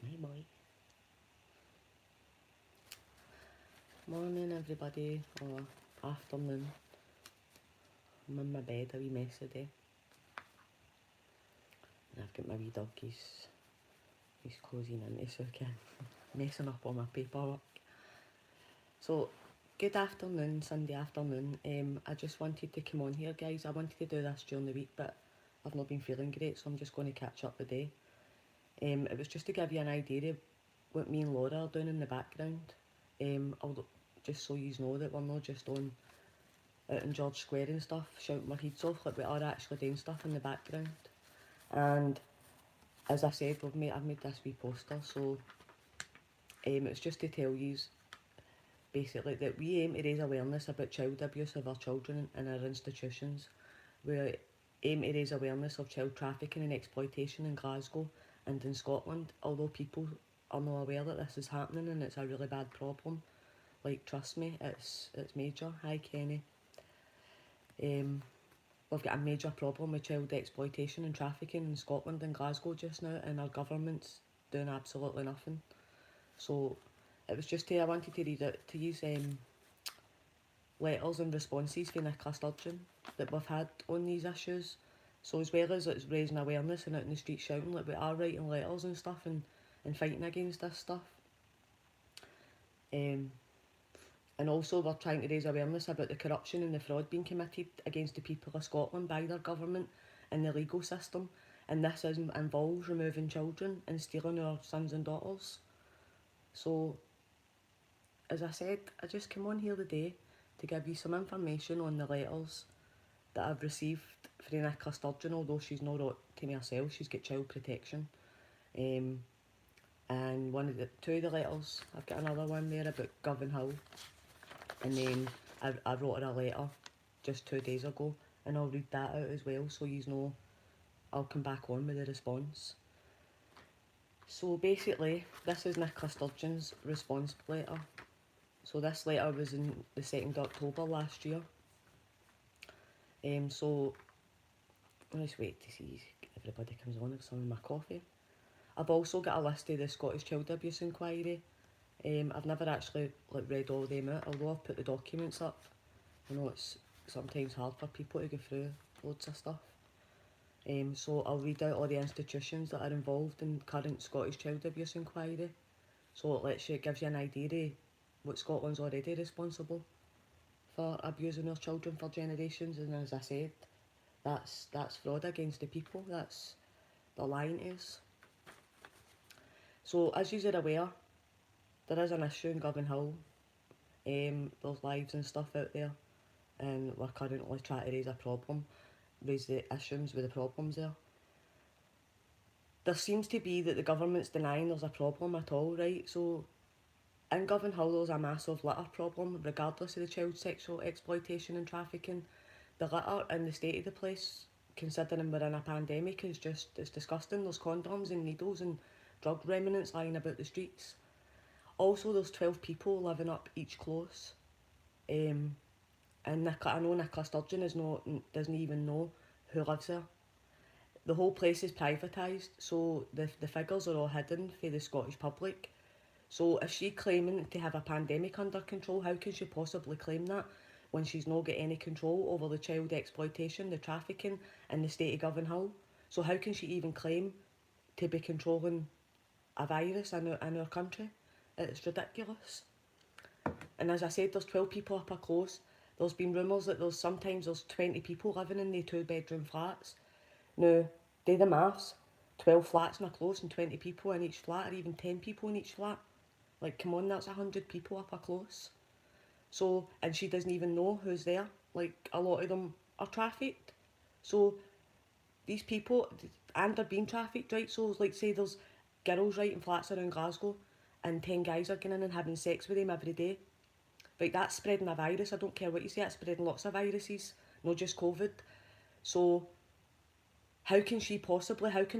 My boy. Morning everybody, or afternoon. I'm in my bed, a wee mess today. And I've got my wee dog, he's closing into so again, messing up all my paperwork. So, good afternoon, Sunday afternoon. I just wanted to come on here, guys. I wanted to do this during the week, but I've not been feeling great, so I'm just going to catch up today. It was just to give you an idea of what me and Laura are doing in the background. Although, just so you know that we're not just on out in George Square and stuff, shouting our heads off, like we are actually doing stuff in the background. And as I said, I've made this wee poster, so it's just to tell you basically that we aim to raise awareness about child abuse of our children in our institutions. We aim to raise awareness of child trafficking and exploitation in Glasgow and in Scotland, although people are not aware that this is happening and it's a really bad problem. Like, trust me, it's major. Hi Kenny. We've got a major problem with child exploitation and trafficking in Scotland and Glasgow just now, and our government's doing absolutely nothing. So it was just I wanted to read out to use letters and responses from Nicola Sturgeon that we've had on these issues. So as well as it's raising awareness and out in the street shouting, like we are writing letters and stuff and fighting against this stuff. And also we're trying to raise awareness about the corruption and the fraud being committed against the people of Scotland by their government and the legal system. And this involves removing children and stealing our sons and daughters. So, as I said, I just came on here today to give you some information on the letters that I've received from Nicola Sturgeon, although she's not wrote to me herself, she's got child protection. And two of the letters, I've got another one there about Govanhill. And then I wrote her a letter just 2 days ago, and I'll read that out as well, so you know I'll come back on with the response. So basically, this is Nicola Sturgeon's response letter. So this letter was in the 2nd of October last year. So I'll just wait to see if everybody comes on with some of my coffee. I've also got a list of the Scottish Child Abuse Inquiry. I've never actually read all of them out, although I've put the documents up. I know it's sometimes hard for people to go through loads of stuff. So I'll read out all the institutions that are involved in current Scottish Child Abuse Inquiry. So it gives you an idea of what Scotland's already responsible for abusing their children for generations. And as I said, that's fraud against the people. That's the lying to us. So as you're aware, there is an issue in Govanhill. There's lives and stuff out there, and we're currently trying to raise the issues with the problems there. There seems to be that the government's denying there's a problem at all, right? So in Govanhill there's a massive litter problem, regardless of the child sexual exploitation and trafficking. The litter and the state of the place, considering we're in a pandemic, it's disgusting. There's condoms and needles and drug remnants lying about the streets. Also, there's 12 people living up each close. And I know Nicola Sturgeon doesn't even know who lives there. The whole place is privatised, so the figures are all hidden for the Scottish public. So if she's claiming to have a pandemic under control, how can she possibly claim that when she's not got any control over the child exploitation, the trafficking and the state of Govanhill? So how can she even claim to be controlling a virus in our country? It's ridiculous. And as I said, there's 12 people up a close. There's been rumours that there's 20 people living in the 2-bedroom flats. Now, do the maths. 12 flats in a close and 20 people in each flat, or even 10 people in each flat. Like, come on, that's 100 people up a close. So, and she doesn't even know who's there. Like, a lot of them are trafficked. So, these people, and they're being trafficked, right? So, like, say there's girls, right, in flats around Glasgow, and 10 guys are going in and having sex with them every day. Right, that's spreading a virus. I don't care what you say, it's spreading lots of viruses, not just COVID. So how can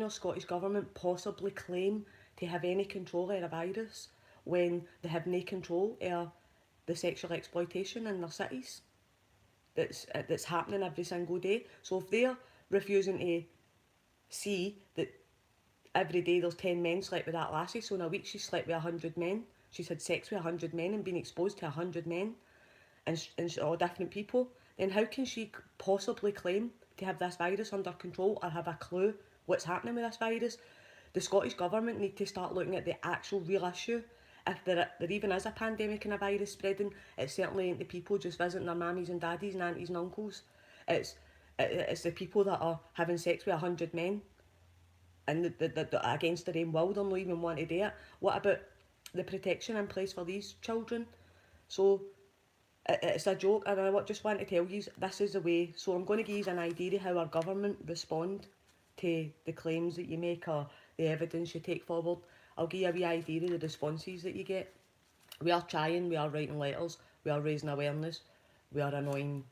our Scottish Government possibly claim to have any control over a virus when they have no control over the sexual exploitation in their cities that's happening every single day? So if they're refusing to see that every day there's 10 men slept with that lassie, so in a week she's slept with 100 men. She's had sex with 100 men and been exposed to 100 men and all different people. Then how can she possibly claim to have this virus under control or have a clue what's happening with this virus? The Scottish Government need to start looking at the actual real issue. If there even is a pandemic and a virus spreading, it certainly ain't the people just visiting their mammies and daddies and aunties and uncles. It's it's the people that are having sex with 100 men and against their own will, they'll not even want to do it. What about the protection in place for these children? So it's a joke, and I just want to tell you this is the way. So I'm going to give you an idea of how our government respond to the claims that you make or the evidence you take forward. I'll give you a wee idea of the responses that you get. We are trying, we are writing letters, we are raising awareness, we are annoying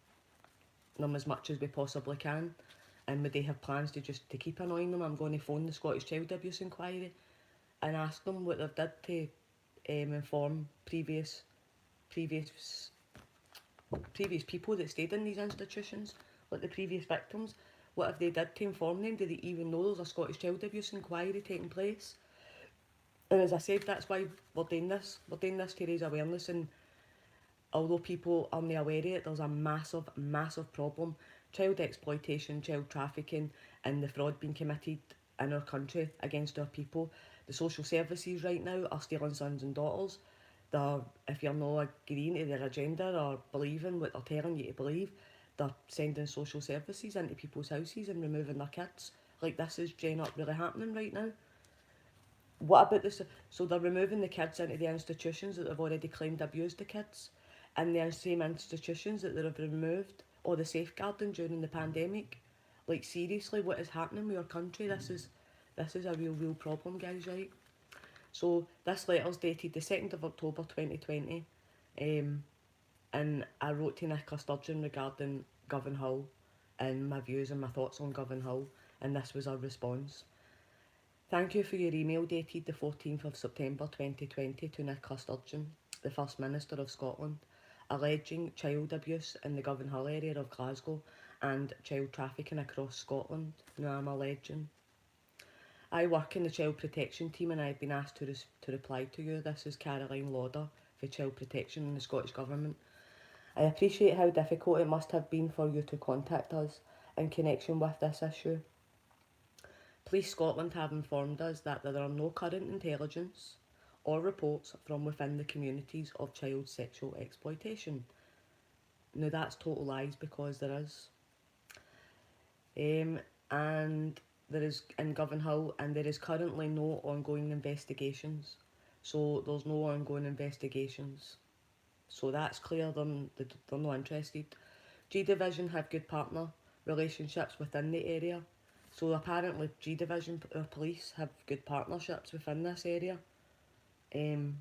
them as much as we possibly can, and we do have plans to keep annoying them. I'm going to phone the Scottish Child Abuse Inquiry and ask them what they've did to inform previous people that stayed in these institutions, like the previous victims. What have they did to inform them? Do they even know there's a Scottish Child Abuse Inquiry taking place? And as I said, that's why we're doing this. We're doing this to raise awareness, and although people aren't aware of it, there's a massive, massive problem. Child exploitation, child trafficking, and the fraud being committed in our country against our people. The social services right now are stealing sons and daughters. They're, if you're not agreeing to their agenda or believing what they're telling you to believe, they're sending social services into people's houses and removing their kids. Like, this is straight up really happening right now. What about this? So they're removing the kids into the institutions that they've already claimed abused the kids, and the same institutions that they have removed or the safeguarding during the pandemic. Like, seriously, what is happening with our country? This is a real problem, guys, right? So this letter's dated the 2nd of October 2020, and I wrote to Nicola Sturgeon regarding Govanhill and my views and my thoughts on Govanhill, and this was our response. Thank you for your email dated the 14th of September 2020 to Nicola Sturgeon, the First Minister of Scotland, alleging child abuse in the Govanhill area of Glasgow and child trafficking across Scotland. Now I'm alleging. I work in the child protection team and I've been asked to reply to you. This is Caroline Lauder for Child Protection in the Scottish Government. I appreciate how difficult it must have been for you to contact us in connection with this issue. Police Scotland have informed us that there are no current intelligence or reports from within the communities of child sexual exploitation. Now that's total lies, because there is. And there is in Govanhill, and there is currently no ongoing investigations. So there's no ongoing investigations. So that's clear, they're not interested. G Division have good partner relationships within the area. So apparently G Division police have good partnerships within this area. I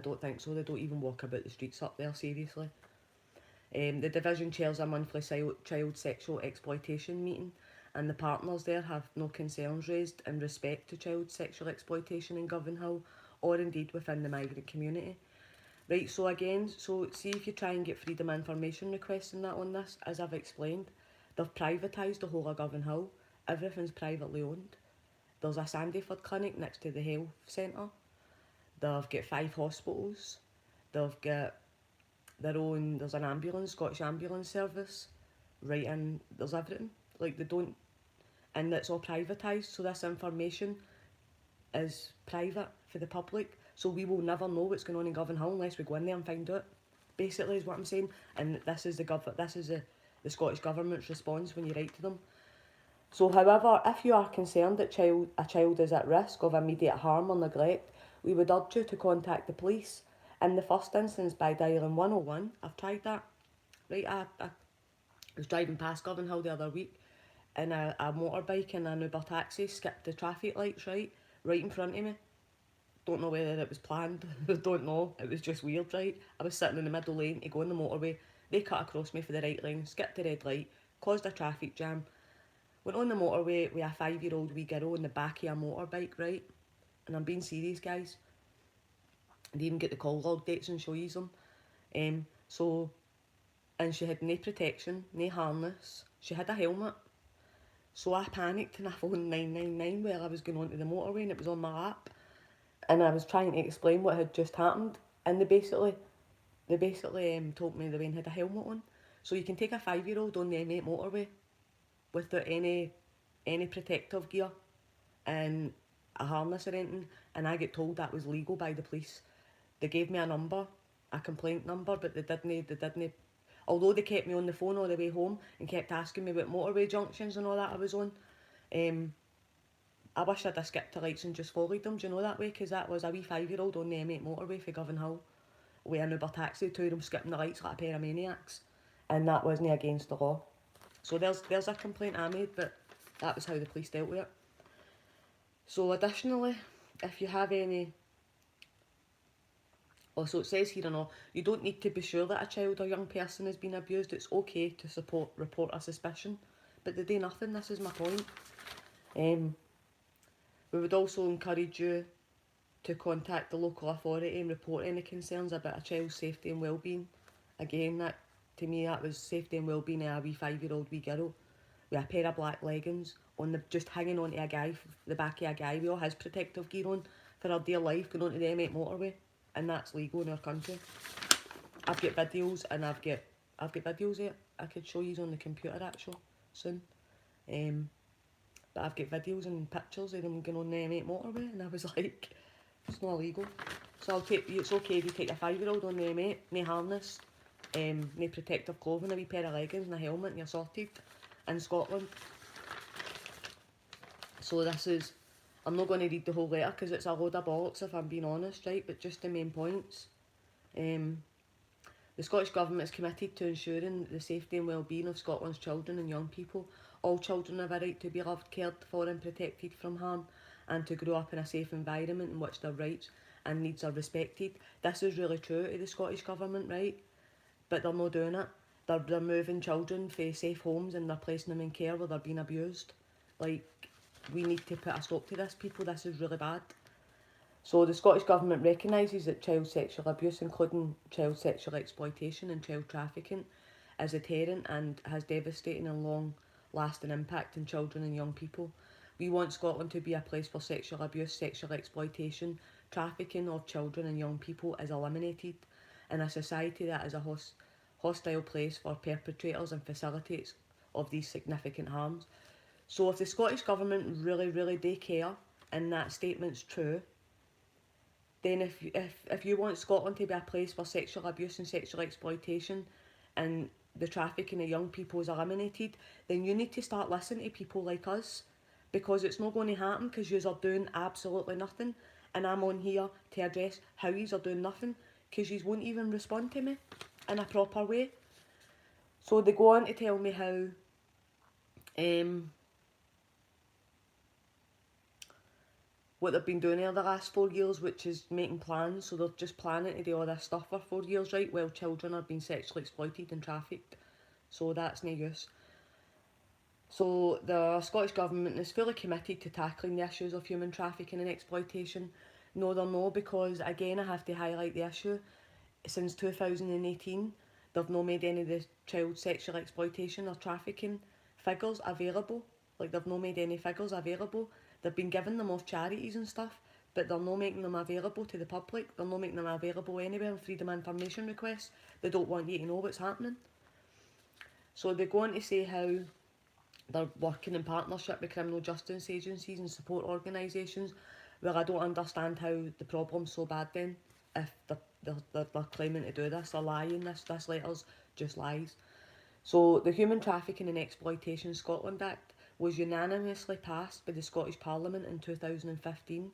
don't think so. They don't even walk about the streets up there, seriously. The division chairs a monthly child sexual exploitation meeting, and the partners there have no concerns raised in respect to child sexual exploitation in Govanhill or indeed within the migrant community. Right, so again, see if you try and get freedom of information requests and that on this, as I've explained, they've privatised the whole of Govanhill. Everything's privately owned. There's a Sandyford clinic next to the health centre. They've got 5 hospitals. They've got their own, there's an ambulance, Scottish ambulance service, right, and there's everything. Like, they don't, and it's all privatised, so this information is private for the public, so we will never know what's going on in Govanhill unless we go in there and find out, basically, is what I'm saying. And this is the Scottish Government's response when you write to them. So, however, if you are concerned that a child is at risk of immediate harm or neglect, we would urge you to contact the police in the first instance by dialing 101. I've tried that. Right, I was driving past Govanhill the other week, and a motorbike and an Uber taxi skipped the traffic lights right in front of me. Don't know whether it was planned. Don't know. It was just weird, right? I was sitting in the middle lane to go on the motorway. They cut across me for the right lane, skipped the red light, caused a traffic jam. Went on the motorway with a 5-year-old wee girl in the back of a motorbike, right? And I'm being serious, guys. They even get the call log dates and show you them. And she had no protection, no harness. She had a helmet. So I panicked and I phoned 999 while I was going onto the motorway, and it was on my lap. And I was trying to explain what had just happened, and they basically told me the man had a helmet on. So you can take a 5-year-old on the M8 motorway without any protective gear and a harness or anything, and I get told that was legal by the police. They gave me a number, a complaint number, but they didn't. Although they kept me on the phone all the way home and kept asking me what motorway junctions and all that I was on, I wish I'd have skipped the lights and just followed them, do you know, that way, because that was a wee 5-year-old on the M8 motorway for Govanhill with an Uber taxi, two of them skipping the lights like a pair of maniacs, and that wasn't against the law. So there's a complaint I made, but that was how the police dealt with it. So additionally, if you have any, also it says here and all, you don't need to be sure that a child or young person has been abused. It's okay to report a suspicion, but they do nothing. This is my point. We would also encourage you to contact the local authority and report any concerns about a child's safety and well-being. Again, that to me that was safety and well-being of a wee 5-year-old wee girl with a pair of black leggings on just hanging onto a guy, the back of a guy with all his protective gear on for her dear life, going onto the M8 motorway, and that's legal in our country. I've got videos and I've got videos of it. I could show you on the computer actually soon. But I've got videos and pictures of them going on the M8 motorway, and I was like, it's not illegal. So it's okay if you take a 5-year-old on the M8, no harness, no protective clothing, a wee pair of leggings and a helmet, and you're sorted in Scotland. So this is, I'm not going to read the whole letter because it's a load of bollocks if I'm being honest, right, but just the main points. The Scottish Government is committed to ensuring the safety and well-being of Scotland's children and young people. All children have a right to be loved, cared for and protected from harm, and to grow up in a safe environment in which their rights and needs are respected. This is really true to the Scottish Government, right? But they're not doing it. They're moving children from safe homes and they're placing them in care where they're being abused. Like, we need to put a stop to this, people. This is really bad. So the Scottish Government recognises that child sexual abuse, including child sexual exploitation and child trafficking, is inherent and has devastating and long-lasting impact on children and young people. We want Scotland to be a place where sexual abuse, sexual exploitation, trafficking of children and young people is eliminated, and a society that is a hostile place for perpetrators and facilitators of these significant harms. So if the Scottish Government really do care, and that statement's true, then if you want Scotland to be a place where sexual abuse and sexual exploitation and the trafficking of young people is eliminated, then you need to start listening to people like us, because it's not going to happen because yous are doing absolutely nothing, and I'm on here to address how yous are doing nothing because yous won't even respond to me in a proper way. So they go on to tell me how what they've been doing over the last 4 years, which is making plans. So they're just planning to do all this stuff for 4 years, right, while children are being sexually exploited and trafficked. So that's no use. So the Scottish Government is fully committed to tackling the issues of human trafficking and exploitation. No, they're not, because again I have to highlight the issue. Since 2018, they've not made any of the child sexual exploitation or trafficking figures available. Like, they've not made any figures available. They've been giving them off charities and stuff, but they're not making them available to the public. They're not making them available anywhere in freedom of information requests. They don't want you to know what's happening. So they go on to say how they're working in partnership with criminal justice agencies and support organisations. Well, I don't understand how the problem's so bad then, if they're claiming to do this. They're lying. This letter's just lies. So the Human Trafficking and Exploitation Scotland Act was unanimously passed by the Scottish Parliament in 2015.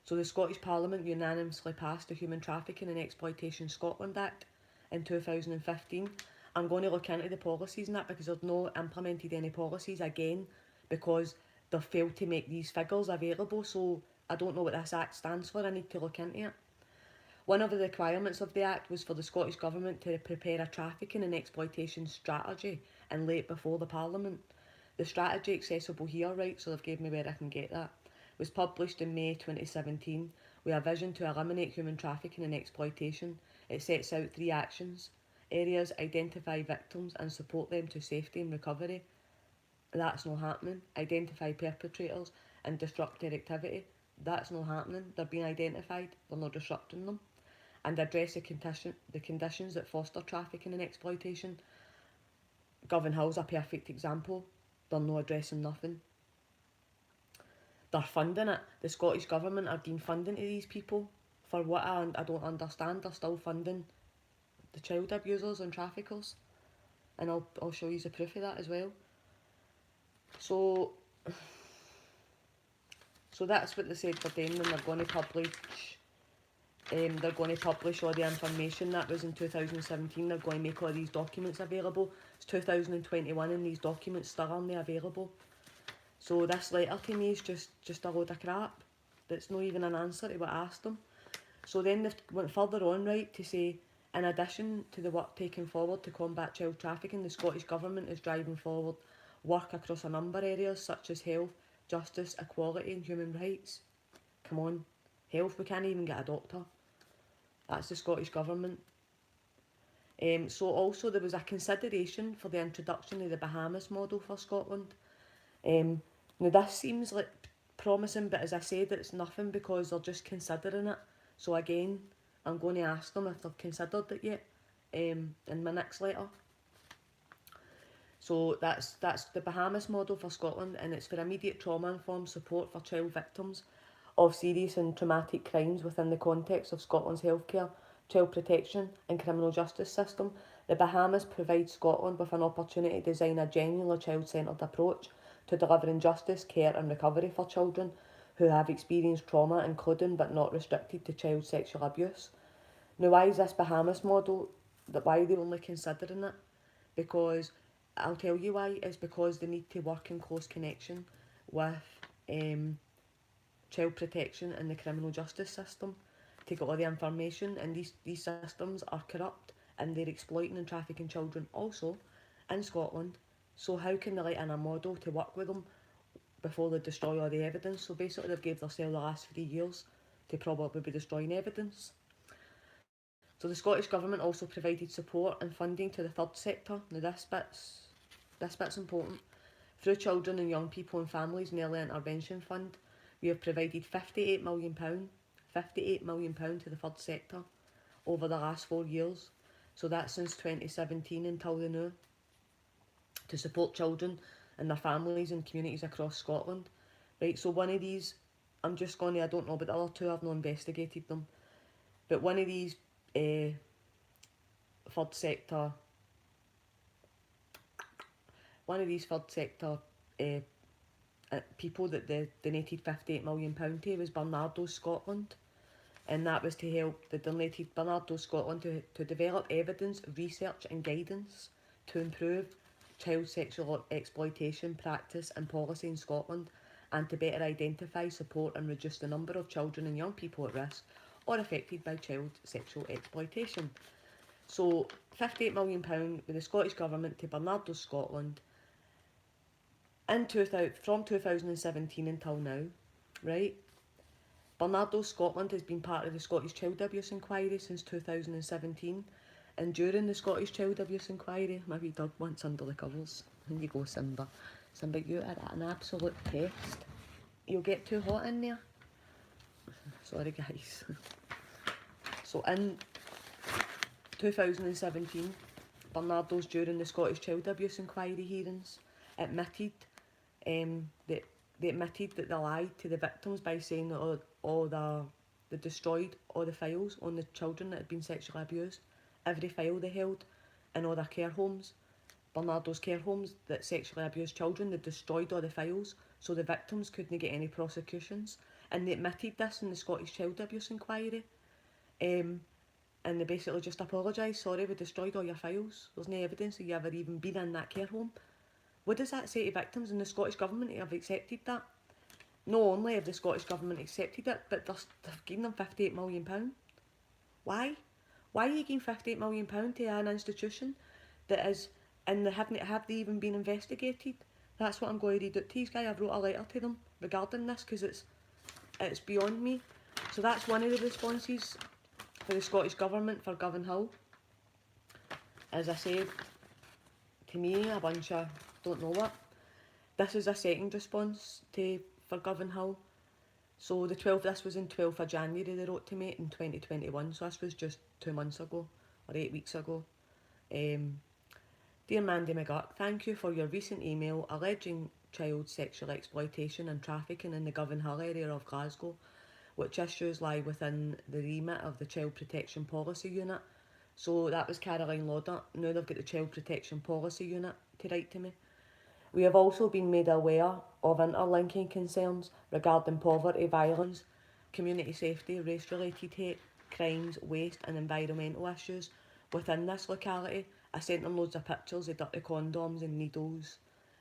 So the Scottish Parliament unanimously passed the Human Trafficking and Exploitation Scotland Act in 2015. I'm going to look into the policies in that, because they've not implemented any policies again, because they've failed to make these figures available. So I don't know what this act stands for. I need to look into it. One of the requirements of the Act was for the Scottish Government to prepare a trafficking and exploitation strategy and lay it before the Parliament. The strategy, accessible here, right, so they've given me where I can get that, was published in May 2017 with a vision to eliminate human trafficking and exploitation. It sets out 3 actions: areas, identify victims and support them to safety and recovery; That's not happening. Identify perpetrators and disrupt their activity. That's not happening. They're being identified, they're not disrupting them. And address the conditions that foster trafficking and exploitation. Govanhill's a perfect example. They're not addressing nothing. They're funding it. The Scottish Government are giving funding to these people. For what I don't understand, they're still funding the child abusers and traffickers. And I'll show you the proof of that as well. So that's what they said for doing, and they're going to publish all the information. That was in 2017. They're going to make all these documents available. It's 2021 and these documents still aren't available. So this letter to me is just a load of crap. That's not even an answer to what I asked them. So then they went further on, right, to say, in addition to the work taken forward to combat child trafficking, the Scottish Government is driving forward work across a number of areas such as health, justice, equality and human rights. Come on, health, we can't even get a doctor. That's the Scottish Government. So also there was a consideration for the introduction of the Bahamas model for Scotland. Now this seems like promising, but as I said, it's nothing because they're just considering it. So again, I'm going to ask them if they've considered it yet in my next letter. So that's the Bahamas model for Scotland, and it's for immediate trauma-informed support for child victims of serious and traumatic crimes within the context of Scotland's healthcare, child protection and criminal justice system. The Bahamas provides Scotland with an opportunity to design a genuinely child-centred approach to delivering justice, care and recovery for children who have experienced trauma, including but not restricted to child sexual abuse. Now, why is this Bahamas model, why are they only considering it? Because, I'll tell you why, it's because they need to work in close connection with child protection and the criminal justice system to get all the information, and these systems are corrupt and they're exploiting and trafficking children also in Scotland. So how can they let in a model to work with them before they destroy all the evidence? So basically they've gave themselves the last 3 years to probably be destroying evidence. So the Scottish Government also provided support and funding to the third sector. Now this bit's important. Through Children and Young People and Families and Early Intervention Fund, we have provided £58 million to the third sector over the last 4 years. So that's since 2017 until now, to support children and their families and communities across Scotland. Right, so one of these, I don't know, but the other two I've not investigated them. But one of these third sector people that they donated £58 million to was Barnardo's Scotland, and that was to help. They donated Barnardo's Scotland to develop evidence, research and guidance to improve child sexual exploitation practice and policy in Scotland, and to better identify, support and reduce the number of children and young people at risk or affected by child sexual exploitation. So £58 million with the Scottish Government to Barnardo's Scotland from 2017 until now, right? Barnardo's Scotland has been part of the Scottish Child Abuse Inquiry since 2017, and during the Scottish Child Abuse Inquiry, my wee dog wants under the covers. In you go, Simba. Simba, you are an absolute pest. You'll get too hot in there. Sorry guys. So in 2017, Barnardo's, during the Scottish Child Abuse Inquiry hearings, admitted that they lied to the victims by saying that they destroyed all the files on the children that had been sexually abused. Every file they held in all their care homes, Barnardo's care homes that sexually abused children, they destroyed all the files so the victims couldn't get any prosecutions. And they admitted this in the Scottish Child Abuse Inquiry. And they basically just apologised. Sorry, we destroyed all your files. There's no evidence that you ever even been in that care home. What does that say to victims? And the Scottish Government have accepted that. Not only have the Scottish Government accepted it, but they've given them £58 million. Why? Why are you giving £58 million to an institution that is, and have they even been investigated? That's what I'm going to read out to these guys. I've wrote a letter to them regarding this because it's beyond me. So that's one of the responses for the Scottish Government for Govanhill. As I said, to me, a bunch of don't know what. This is a second response for Govanhill. So this was in 12th of January they wrote to me in 2021, so this was just 2 months ago, or 8 weeks ago. Dear Mandy McGurk, thank you for your recent email alleging child sexual exploitation and trafficking in the Govanhill area of Glasgow, which issues lie within the remit of the Child Protection Policy Unit. So that was Caroline Lauder. Now they've got the Child Protection Policy Unit to write to me. We have also been made aware of interlinking concerns regarding poverty, violence, community safety, race-related hate, crimes, waste and environmental issues within this locality. I sent them loads of pictures of dirty condoms and needles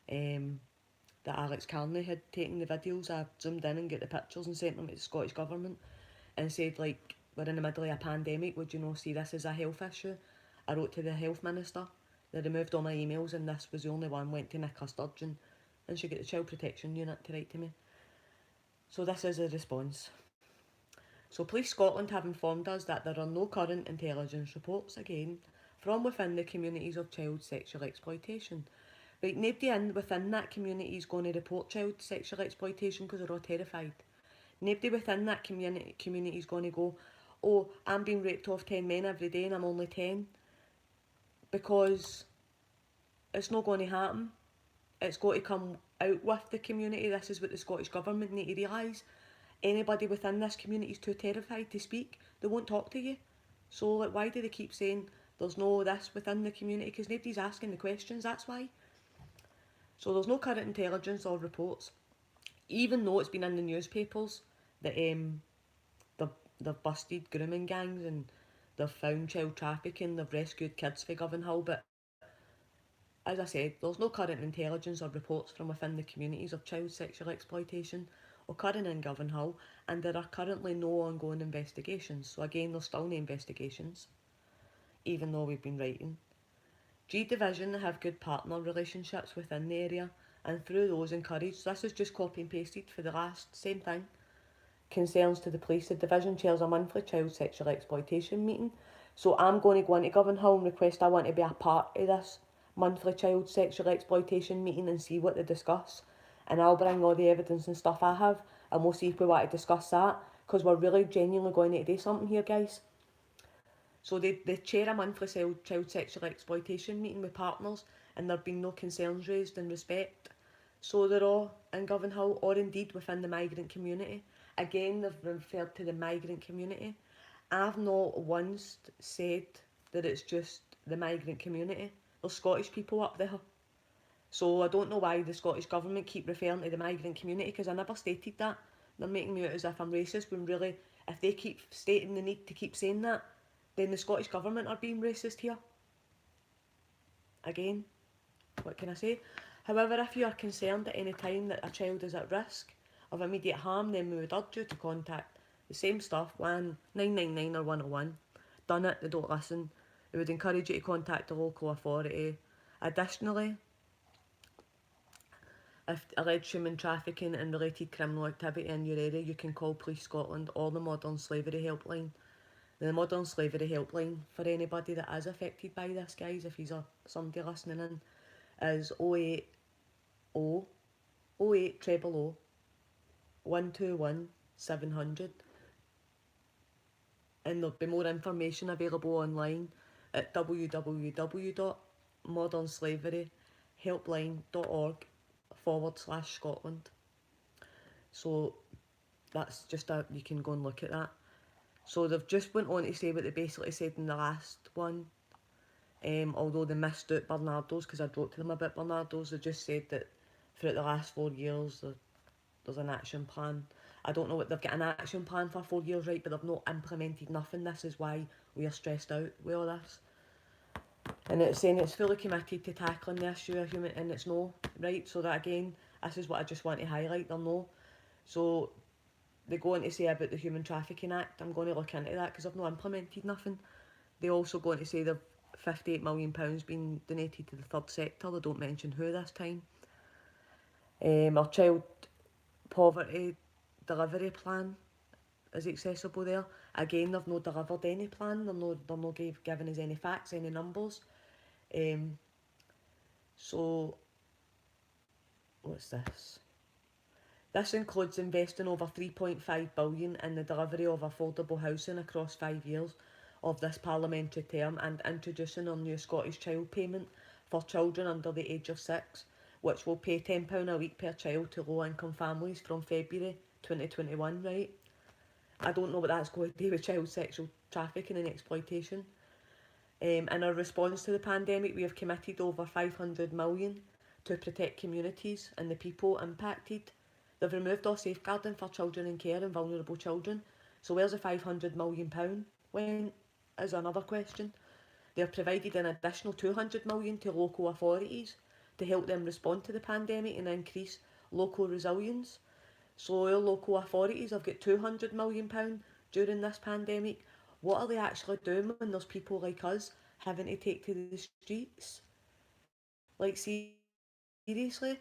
that Alex Carney had taken the videos. I zoomed in and got the pictures and sent them to the Scottish Government and said, like, we're in the middle of a pandemic, would you know, see this as a health issue? I wrote to the Health Minister. They removed all my emails and this was the only one. Went to Nicola Sturgeon and she got the Child Protection Unit to write to me. So this is a response. So Police Scotland have informed us that there are no current intelligence reports, again, from within the communities of child sexual exploitation. Right, nobody within that community is going to report child sexual exploitation because they're all terrified. Nobody within that community is going to go, oh, I'm being raped off 10 men every day and I'm only 10. Because it's not going to happen. It's got to come out with the community. This is what the Scottish Government need to realise. Anybody within this community is too terrified to speak. They won't talk to you. So like, why do they keep saying there's no this within the community? Because nobody's asking the questions, that's why. So there's no current intelligence or reports. Even though it's been in the newspapers that they've busted grooming gangs and they've found child trafficking, they've rescued kids for Govanhill, but as I said, there's no current intelligence or reports from within the communities of child sexual exploitation occurring in Govanhill, and there are currently no ongoing investigations. So again, there's still no investigations, even though we've been writing. G Division have good partner relationships within the area, and through those encouraged, this is just copy and pasted for the last, same thing, concerns to the police. The division chairs a monthly child sexual exploitation meeting. So I'm going to go into Govanhill and request I want to be a part of this monthly child sexual exploitation meeting and see what they discuss. And I'll bring all the evidence and stuff I have and we'll see if we want to discuss that, because we're really genuinely going to do something here, guys. So they chair a monthly child sexual exploitation meeting with partners and there have been no concerns raised in respect. So they're all in Govanhill or indeed within the migrant community. Again, they've referred to the migrant community. I've not once said that it's just the migrant community. There's Scottish people up there. So I don't know why the Scottish Government keep referring to the migrant community, because I never stated that. They're making me out as if I'm racist, when really, if they keep stating the need to keep saying that, then the Scottish Government are being racist here. Again, what can I say? However, if you are concerned at any time that a child is at risk of immediate harm, then we would urge you to contact the same stuff, 999 or 101. Done it, they don't listen. We would encourage you to contact the local authority. Additionally, if alleged human trafficking and related criminal activity in your area, you can call Police Scotland or the Modern Slavery Helpline. The Modern Slavery Helpline, for anybody that is affected by this, guys, if he's somebody listening in, is 080 080 121 700. And there'll be more information available online at www.modernslaveryhelpline.org/Scotland. So that's just you can go and look at that. So they've just went on to say what they basically said in the last one. Although they missed out Bernardo's, because I wrote to them about Bernardo's, they just said that throughout the last 4 years there's an action plan. I don't know what they've got an action plan for 4 years, right, but they've not implemented nothing. This is why we are stressed out with all this. And it's saying it's fully committed to tackling the issue of human, and it's no, right? So that again, this is what I just want to highlight, they're no. So they go on to say about the Human Trafficking Act. I'm going to look into that because I've not implemented nothing. They also go on to say they've £58 million being donated to the third sector. They don't mention who this time. Our child poverty delivery plan is accessible there. Again, they've not delivered any plan. They're not giving us any facts, any numbers. So what's this? This includes investing over 3.5 billion in the delivery of affordable housing across 5 years of this parliamentary term and introducing a new Scottish child payment for children under the age of 6, which will pay £10 a week per child to low income families from February 2021, right? I don't know what that's going to do with child sexual trafficking and exploitation. In our response to the pandemic, we have committed over 500 million to protect communities and the people impacted. They've removed all safeguarding for children in care and vulnerable children. So where's the £500 million went is another question. They have provided an additional 200 million to local authorities to help them respond to the pandemic and increase local resilience. So our local authorities have got £200 million during this pandemic. What are they actually doing when there's people like us having to take to the streets? Like seriously,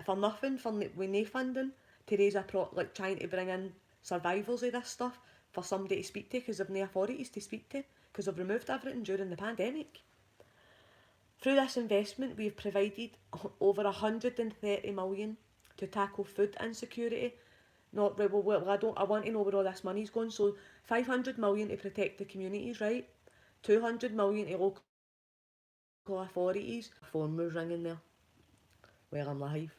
for nothing, with no funding to raise like trying to bring in survivors of this stuff for somebody to speak to because they've no authorities to speak to because they've removed everything during the pandemic. Through this investment, we have provided over 130 million to tackle food insecurity. Not well, I want to know where all this money's going. So 500 million to protect the communities, right? 200 million to local authorities. Phone was ringing there. Well, I'm live.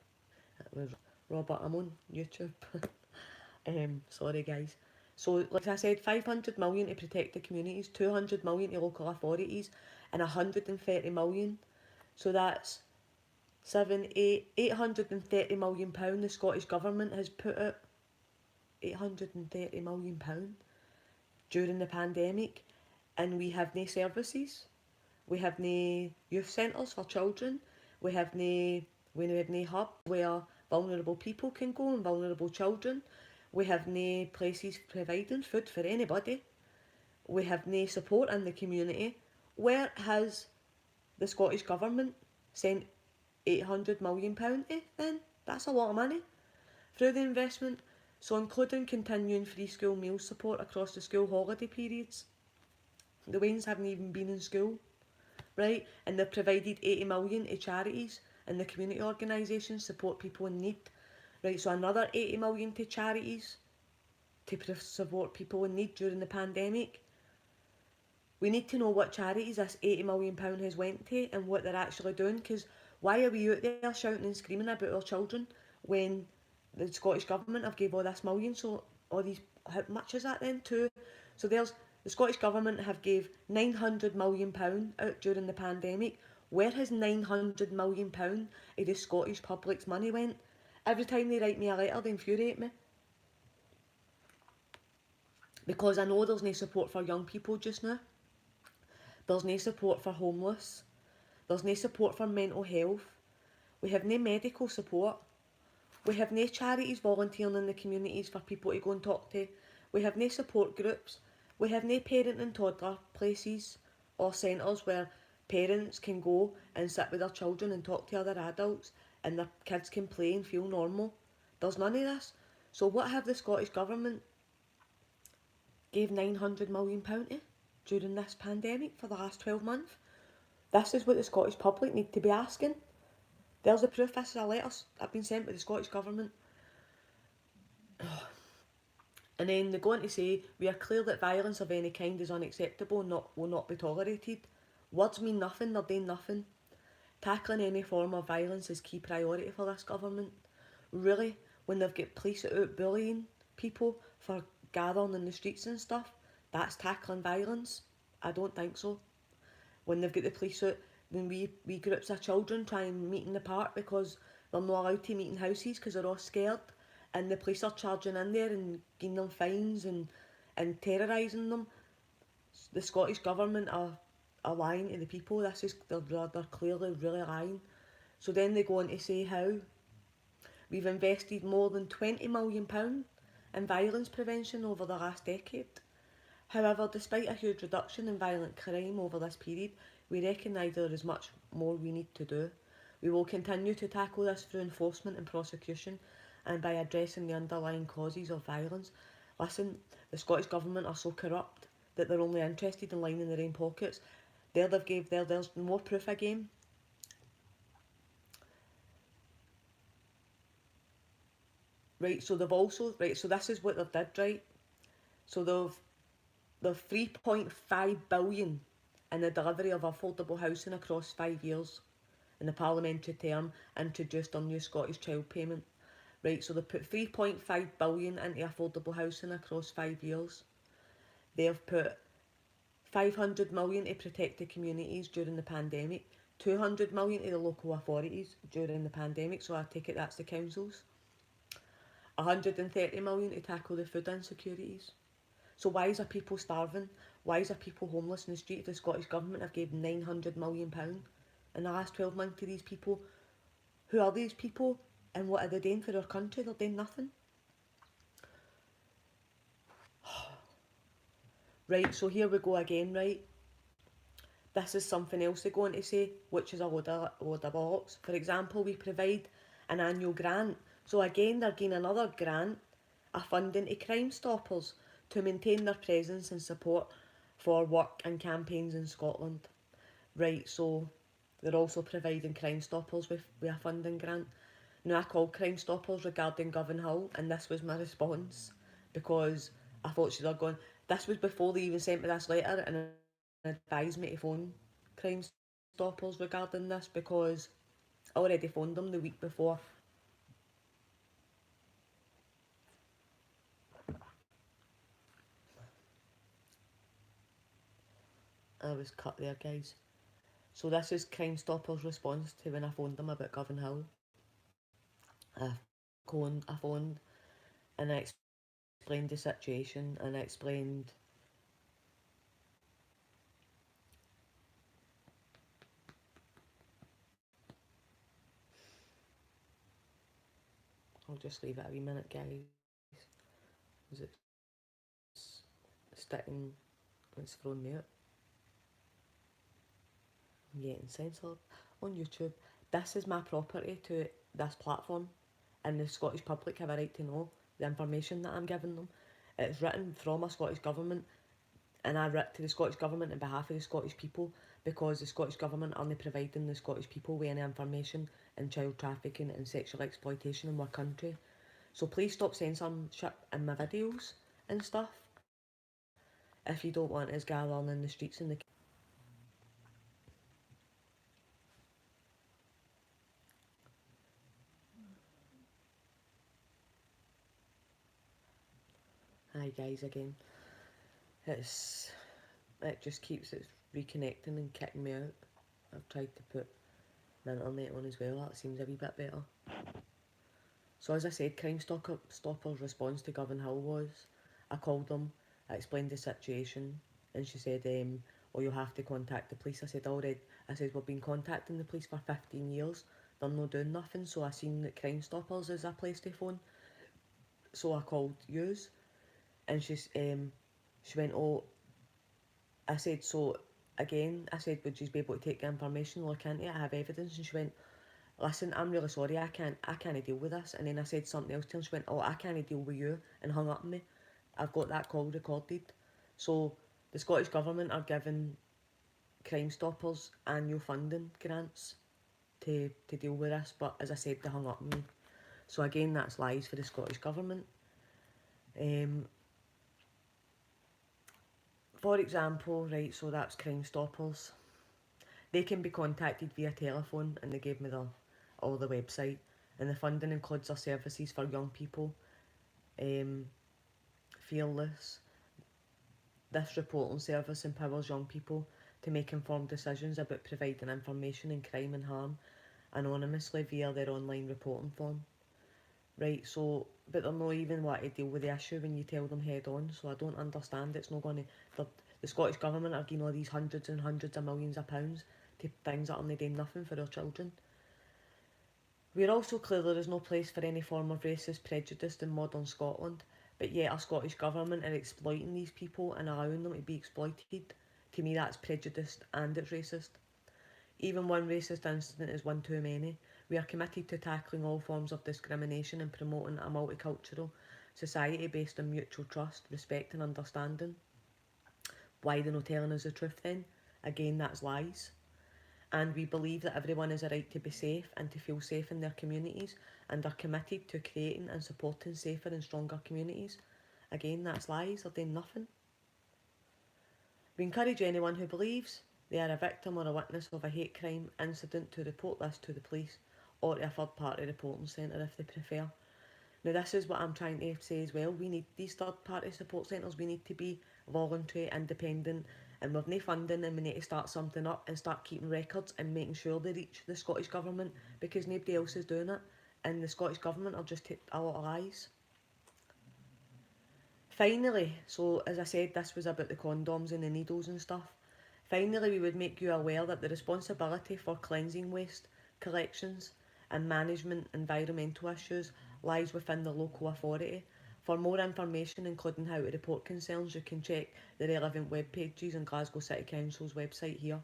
It was Robert. I'm on YouTube. Sorry guys. So like I said, 500 million to protect the communities, 200 million to local authorities, and 130 million. So that's 830 million pound the Scottish Government has put out. 830 million pound during the pandemic, and we have no services. We have no youth centres for children. We have no hub where vulnerable people can go and vulnerable children. We have no places providing food for anybody. We have no support in the community. Where has the Scottish Government sent £800 million to then? That's a lot of money. Through the investment, so including continuing free school meal support across the school holiday periods. The Waynes haven't even been in school, right? And they've provided 80 million to charities and the community organisations support people in need, right? So another 80 million to charities to support people in need during the pandemic. We need to know what charities this £80 million has went to and what they're actually doing, because why are we out there shouting and screaming about our children when the Scottish Government have gave all this million? So all these, how much is that then? So there's the Scottish Government have gave £900 million out during the pandemic. Where has £900 million of the Scottish public's money went? Every time they write me a letter, they infuriate me. Because I know there's no support for young people just now. There's no support for homeless. There's no support for mental health. We have no medical support. We have no charities volunteering in the communities for people to go and talk to. We have no support groups. We have no parent and toddler places or centres where parents can go and sit with their children and talk to other adults and their kids can play and feel normal. There's none of this. So what have the Scottish Government gave £900 million to during this pandemic for the last 12 months? This is what the Scottish public need to be asking. There's the proof. This is a letter I've been sent by the Scottish Government. And then they go on to say, we are clear that violence of any kind is unacceptable and will not be tolerated. Words mean nothing, they're doing nothing. Tackling any form of violence is key priority for this government. Really, when they've got police out bullying people for gathering in the streets and stuff, that's tackling violence? I don't think so. When they've got the police out, when we groups of children try and meet in the park because they're not allowed to meet in houses because they're all scared, and the police are charging in there and giving them fines and terrorising them. The Scottish Government are lying to the people. They're clearly really lying. So then they go on to say how we've invested more than £20 million in violence prevention over the last decade. However, despite a huge reduction in violent crime over this period, we recognise there is much more we need to do. We will continue to tackle this through enforcement and prosecution and by addressing the underlying causes of violence. Listen, the Scottish Government are so corrupt that they're only interested in lining their own pockets. There's more proof again. Right, so they've also, right, so this is what they've did, right? So they've 3.5 billion in the delivery of affordable housing across 5 years in the parliamentary term introduced on new Scottish child payment. Right, so they put 3.5 billion into affordable housing across 5 years. They've put 500 million to protect the communities during the pandemic, 200 million to the local authorities during the pandemic, so I take it that's the councils, 130 million to tackle the food insecurities. So why is there people starving? Why is there people homeless in the street? The Scottish Government have given £900 million in the last 12 months to these people. Who are these people and what are they doing for our country? They're doing nothing. Right, so here we go again, right? This is something else they're going to say, which is a load of bollocks. For example, we provide an annual grant. So again, they're getting another grant, a funding to Crime Stoppers to maintain their presence and support for work and campaigns in Scotland. Right, so they're also providing Crime Stoppers with a funding grant. Now, I called Crime Stoppers regarding Govanhill, and this was my response because I thought she'd have gone. This was before they even sent me this letter and advised me to phone Crime Stoppers regarding this because I already phoned them the week before. I was cut there, guys. So this is Crime Stoppers' response to when I phoned them about Govanhill. I phoned and I explained the situation and I explained I'll just leave it a wee minute, guys. Is it sticking? It's thrown me out. I'm getting censored on YouTube. This is my property to this platform, and the Scottish public have a right to know the information that I'm giving them. It's written from a Scottish Government, and I writ to the Scottish Government on behalf of the Scottish people because the Scottish Government aren't providing the Scottish people with any information in child trafficking and sexual exploitation in our country. So please stop censorship in my videos and stuff if you don't want us gathering in the streets and the... Hi guys again. It just keeps it reconnecting and kicking me out. I've tried to put my internet on as well, that seems a wee bit better. So as I said, Crime Stoppers' response to Govanhill was, I called them, I explained the situation, and she said, oh, you'll have to contact the police. I said, already, we've been contacting the police for 15 years, they're not doing nothing, so I seen that Crime Stoppers is a place to phone. So I called yous, and she went, oh, I said, so again, I said, would you be able to take the information, look into it, I have evidence? And she went, listen, I'm really sorry, I can't deal with this. And then I said something else to her and she went, oh, I can't deal with you, and hung up on me. I've got that call recorded. So the Scottish Government are giving Crime Stoppers annual funding grants to deal with this, but as I said, they hung up on me. So again, that's lies for the Scottish Government. For example, right, so that's Crime Stoppers. They can be contacted via telephone, and they gave me all the website, and the funding includes their services for young people, fearless. This reporting service empowers young people to make informed decisions about providing information in crime and harm anonymously via their online reporting form. Right, so, but they're not even want to deal with the issue when you tell them head on, so I don't understand. It's not going to... The Scottish Government are giving all these hundreds and hundreds of millions of pounds to things that are not doing nothing for our children. We're also clear there is no place for any form of racist prejudice in modern Scotland, but yet our Scottish Government are exploiting these people and allowing them to be exploited. To me, that's prejudiced and it's racist. Even one racist incident is one too many. We are committed to tackling all forms of discrimination and promoting a multicultural society based on mutual trust, respect and understanding. Why they're not telling us the truth then? Again, that's lies. and we believe that everyone has a right to be safe and to feel safe in their communities, and are committed to creating and supporting safer and stronger communities. Again, that's lies, they're doing nothing. We encourage anyone who believes they are a victim or a witness of a hate crime incident to report this to the police or to a third party reporting centre if they prefer. Now, this is what I'm trying to say as well. We need these third party support centres. We need to be voluntary, independent, and we've no funding, and we need to start something up and start keeping records and making sure they reach the Scottish Government, because nobody else is doing it, and the Scottish Government are just a lot of lies. Finally, so as I said, this was about the condoms and the needles and stuff. Finally, we would make you aware that the responsibility for cleansing waste, collections and management environmental issues lies within the local authority. For more information, including how to report concerns, you can check the relevant web pages on Glasgow City Council's website here.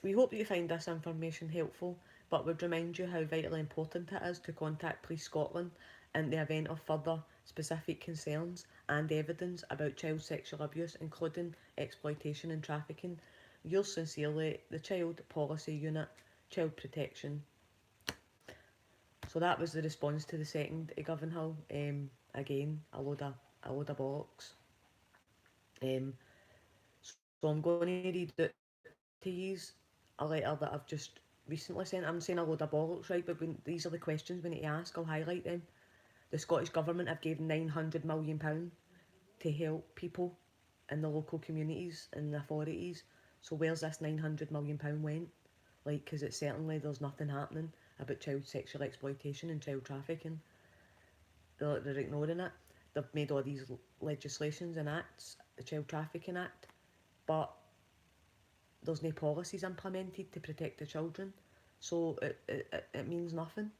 We hope that you find this information helpful, but would remind you how vitally important it is to contact Police Scotland in the event of further specific concerns and evidence about child sexual abuse, including exploitation and trafficking. Yours sincerely, the Child Policy Unit, Child Protection. So that was the response to the second Govanhill. Again, a load of bollocks. So I'm going to read it to you a letter that I've just recently sent. I'm saying a load of bollocks, right? But these are the questions we need to ask. I'll highlight them. The Scottish Government have given £900 million to help people in the local communities and the authorities. So where's this £900 million went? Like, because it's certainly there's nothing happening about child sexual exploitation and child trafficking. They're ignoring it. They've made all these legislations and acts, the Child Trafficking Act, but there's no policies implemented to protect the children. So it means nothing.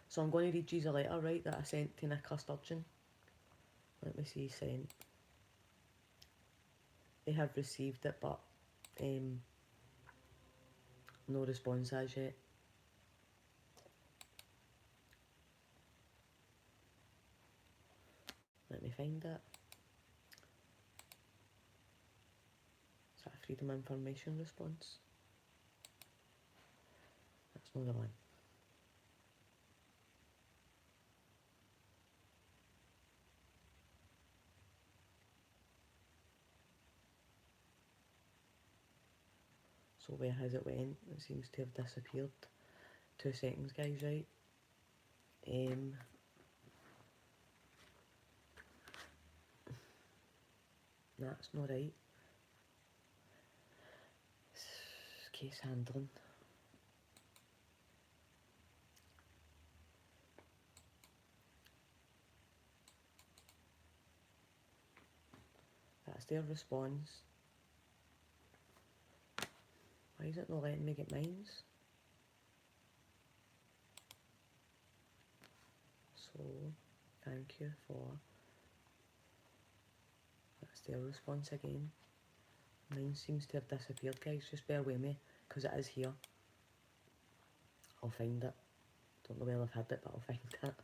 So I'm going to read you a letter, right, that I sent to Nicola Sturgeon. Let me see, sent. They have received it, but no response as yet. Let me find it. Is that a Freedom of Information response? That's not the one. So where has it went? It seems to have disappeared. 2 seconds, guys, right? That's not right. Case handling. That's their response. Why is it not letting me get mines? So, thank you for... That's their response again. Mine seems to have disappeared, guys. Just bear with me, because it is here. I'll find it. Don't know where I've had it, but I'll find it.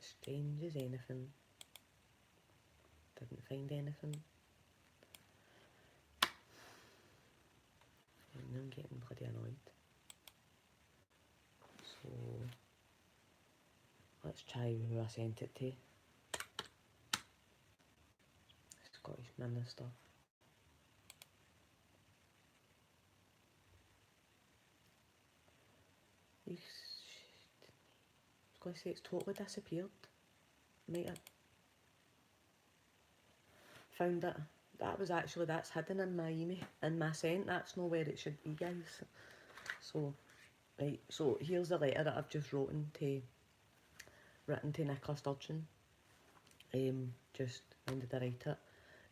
Strange as anything. Didn't find anything. And I'm getting bloody annoyed. So, let's try who I sent it to. Scottish Minister. I was going to say it's totally disappeared. Might have found it. That's hidden in my email, in my sent. That's not where it should be, guys. So, right, so here's the letter that I've just written to Nicola Sturgeon. Just when did I write it?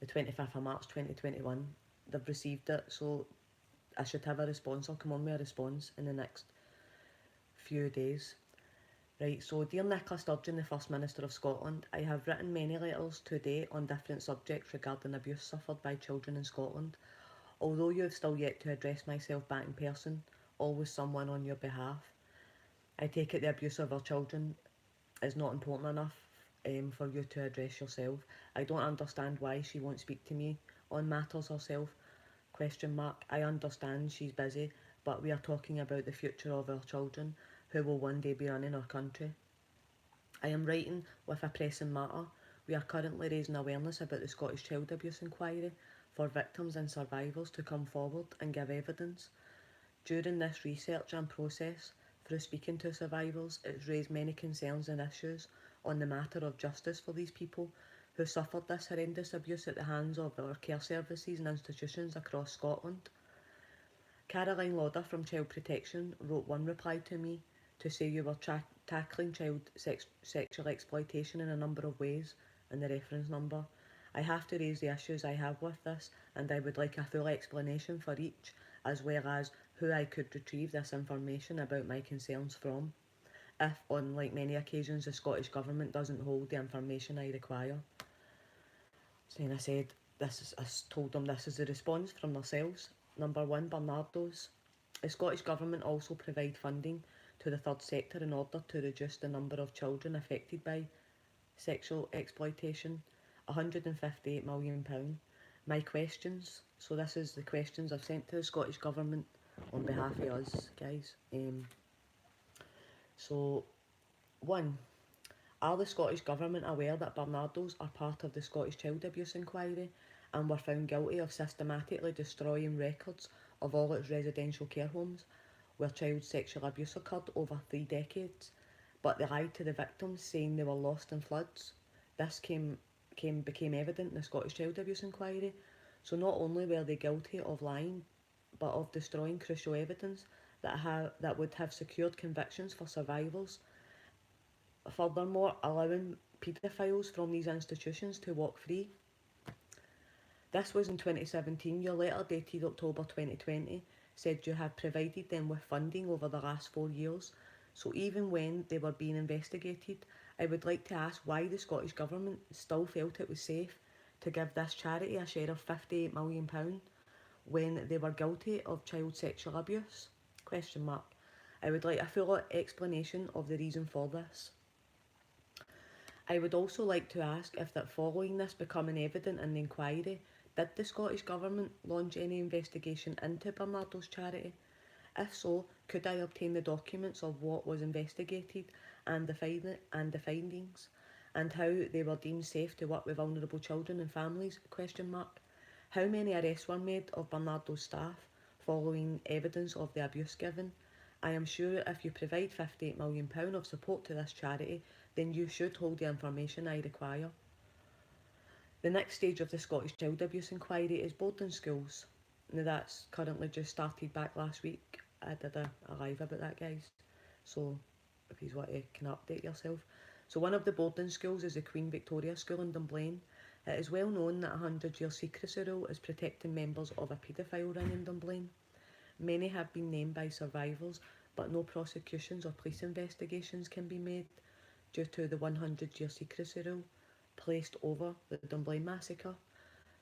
The 25th of March 2021. They've received it, so I should have a response. I'll come on with a response in the next few days. Right, so dear Nicola Sturgeon, the First Minister of Scotland, I have written many letters today on different subjects regarding abuse suffered by children in Scotland. Although you have still yet to address myself back in person, always someone on your behalf, I take it the abuse of our children is not important enough for you to address yourself. I don't understand why she won't speak to me on matters herself. Question mark. I understand she's busy, but we are talking about the future of our children who will one day be running our country. I am writing with a pressing matter. We are currently raising awareness about the Scottish Child Abuse Inquiry for victims and survivors to come forward and give evidence. During this research and process, through speaking to survivors, it's raised many concerns and issues on the matter of justice for these people who suffered this horrendous abuse at the hands of our care services and institutions across Scotland. Caroline Lauder from Child Protection wrote one reply to me to say you were tackling child sexual exploitation in a number of ways, and the reference number. I have to raise the issues I have with this, and I would like a full explanation for each, as well as who I could retrieve this information about my concerns from, if, on like many occasions, the Scottish Government doesn't hold the information I require. So then I said, I told them this is the response from themselves. Number one, Barnardo's. The Scottish Government also provide funding to the third sector in order to reduce the number of children affected by sexual exploitation. £158 million. My questions. So this is the questions I've sent to the Scottish Government on behalf of us, guys. So, one, are the Scottish Government aware that Barnardo's are part of the Scottish Child Abuse Inquiry and were found guilty of systematically destroying records of all its residential care homes where child sexual abuse occurred over 3 decades, but they lied to the victims saying they were lost in floods? This became evident in the Scottish Child Abuse Inquiry. So not only were they guilty of lying, but of destroying crucial evidence that would have secured convictions for survivors. Furthermore, allowing paedophiles from these institutions to walk free. This was in 2017. Your letter, dated October 2020, said you had provided them with funding over the last 4 years. So even when they were being investigated, I would like to ask why the Scottish Government still felt it was safe to give this charity a share of £58 million when they were guilty of child sexual abuse? Question mark. I would like a full explanation of the reason for this. I would also like to ask if that following this becoming evident in the inquiry, did the Scottish Government launch any investigation into Barnardo's charity? If so, could I obtain the documents of what was investigated and the findings, and how they were deemed safe to work with vulnerable children and families? Question mark. How many arrests were made of Barnardo's staff following evidence of the abuse given? I am sure if you provide £58 million of support to this charity, then you should hold the information I require. The next stage of the Scottish Child Abuse Inquiry is boarding schools. Now that's currently just started back last week. I did a live about that, guys. So if you want to can update yourself. So one of the boarding schools is the Queen Victoria School in Dunblane. It is well known that a 100-year secrecy rule is protecting members of a paedophile ring in Dunblane. Many have been named by survivors, but no prosecutions or police investigations can be made due to the 100-year secrecy rule placed over the Dunblane massacre.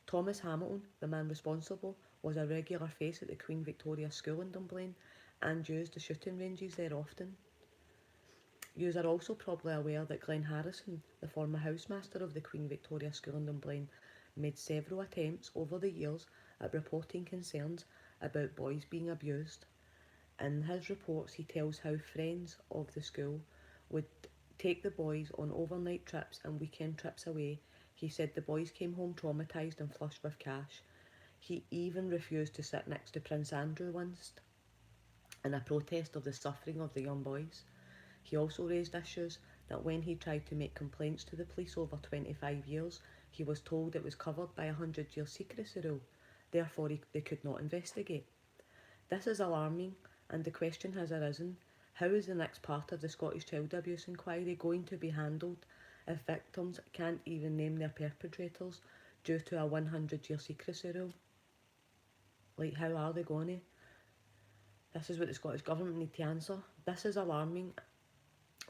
Thomas Hamilton, the man responsible, was a regular face at the Queen Victoria School in Dunblane and used the shooting ranges there often. You are also probably aware that Glenn Harrison, the former housemaster of the Queen Victoria School in Dunblane, made several attempts over the years at reporting concerns about boys being abused. In his reports, he tells how friends of the school would take the boys on overnight trips and weekend trips away. He said the boys came home traumatised and flushed with cash. He even refused to sit next to Prince Andrew once in a protest of the suffering of the young boys. He also raised issues that when he tried to make complaints to the police over 25 years, he was told it was covered by a 100-year secrecy rule. Therefore, they could not investigate. This is alarming, and the question has arisen, how is the next part of the Scottish Child Abuse Inquiry going to be handled if victims can't even name their perpetrators due to a 100-year secrecy rule? Like, how are they going to? This is what the Scottish Government need to answer. This is alarming.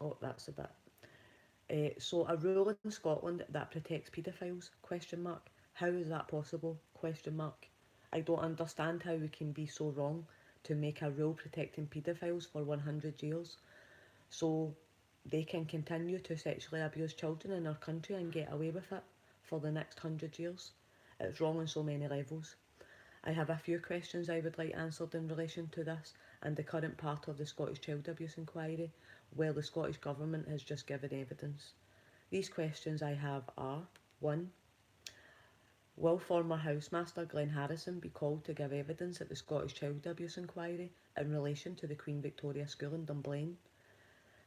Oh, that's a bit. So a rule in Scotland that protects paedophiles? Question mark. How is that possible? Question mark. I don't understand how we can be so wrong to make a rule protecting paedophiles for 100 years. So they can continue to sexually abuse children in our country and get away with it for the next 100 years. It's wrong on so many levels. I have a few questions I would like answered in relation to this and the current part of the Scottish Child Abuse Inquiry, where the Scottish Government has just given evidence. These questions I have are: 1. Will former housemaster Glenn Harrison be called to give evidence at the Scottish Child Abuse Inquiry in relation to the Queen Victoria School in Dunblane?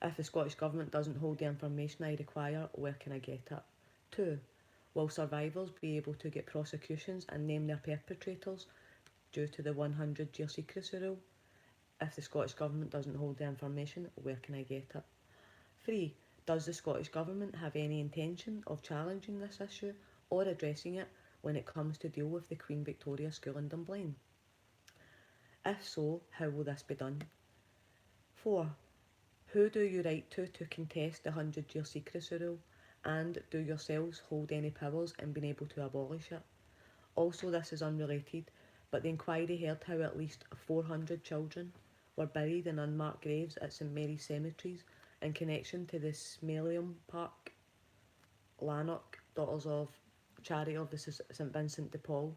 If the Scottish Government doesn't hold the information I require, where can I get it? 2. Will survivors be able to get prosecutions and name their perpetrators due to the 100-year secrecy rule? If the Scottish Government doesn't hold the information, where can I get it? 3. Does the Scottish Government have any intention of challenging this issue or addressing it when it comes to deal with the Queen Victoria School in Dunblane? If so, how will this be done? 4. Who do you write to contest the 100-year secrecy rule, and do yourselves hold any powers in being able to abolish it? Also, this is unrelated, but the inquiry heard how at least 400 children were buried in unmarked graves at St Mary's cemeteries in connection to the Smelium Park, Lanark, Daughters of Charity of the St Vincent de Paul,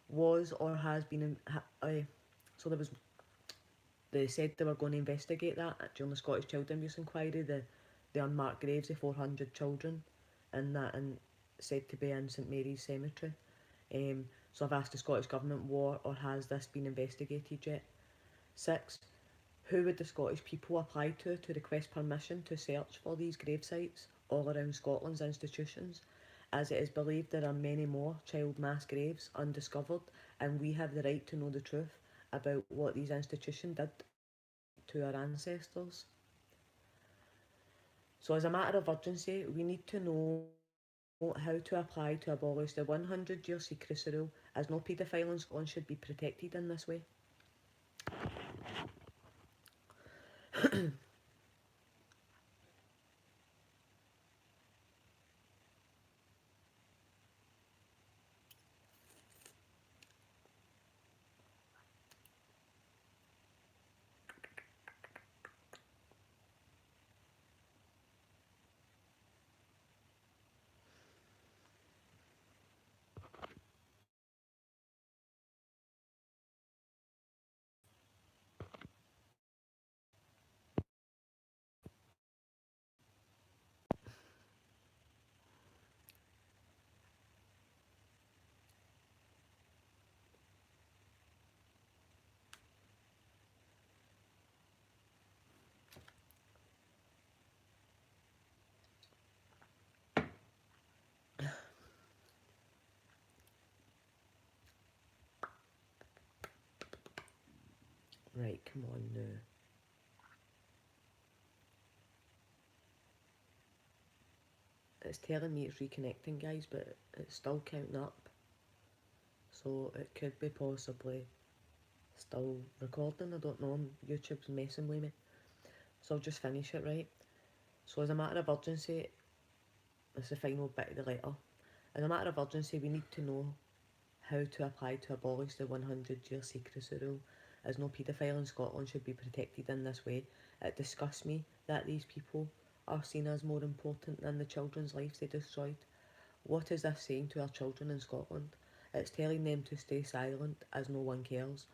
was or has been so there was they said they were going to investigate that during the Scottish Child Abuse Inquiry, the unmarked graves of 400 children in that, and said to be in St Mary's Cemetery. So I've asked the Scottish Government, what or has this been investigated yet? 6. Who would the Scottish people apply to request permission to search for these grave sites all around Scotland's institutions, as it is believed there are many more child mass graves undiscovered, and we have the right to know the truth about what these institutions did to our ancestors. So as a matter of urgency, we need to know how to apply to abolish the 100-year secrecy rule, as no paedophile in Scotland should be protected in this way. Right, come on now. It's telling me it's reconnecting, guys, but it's still counting up. So it could be possibly still recording. I don't know. YouTube's messing with me. So I'll just finish it, right? So as a matter of urgency, this is the final bit of the letter. As a matter of urgency, we need to know how to apply to abolish the 100-year secrecy rule, as no paedophile in Scotland should be protected in this way. It disgusts me that these people are seen as more important than the children's lives they destroyed. What is this saying to our children in Scotland? It's telling them to stay silent as no one cares.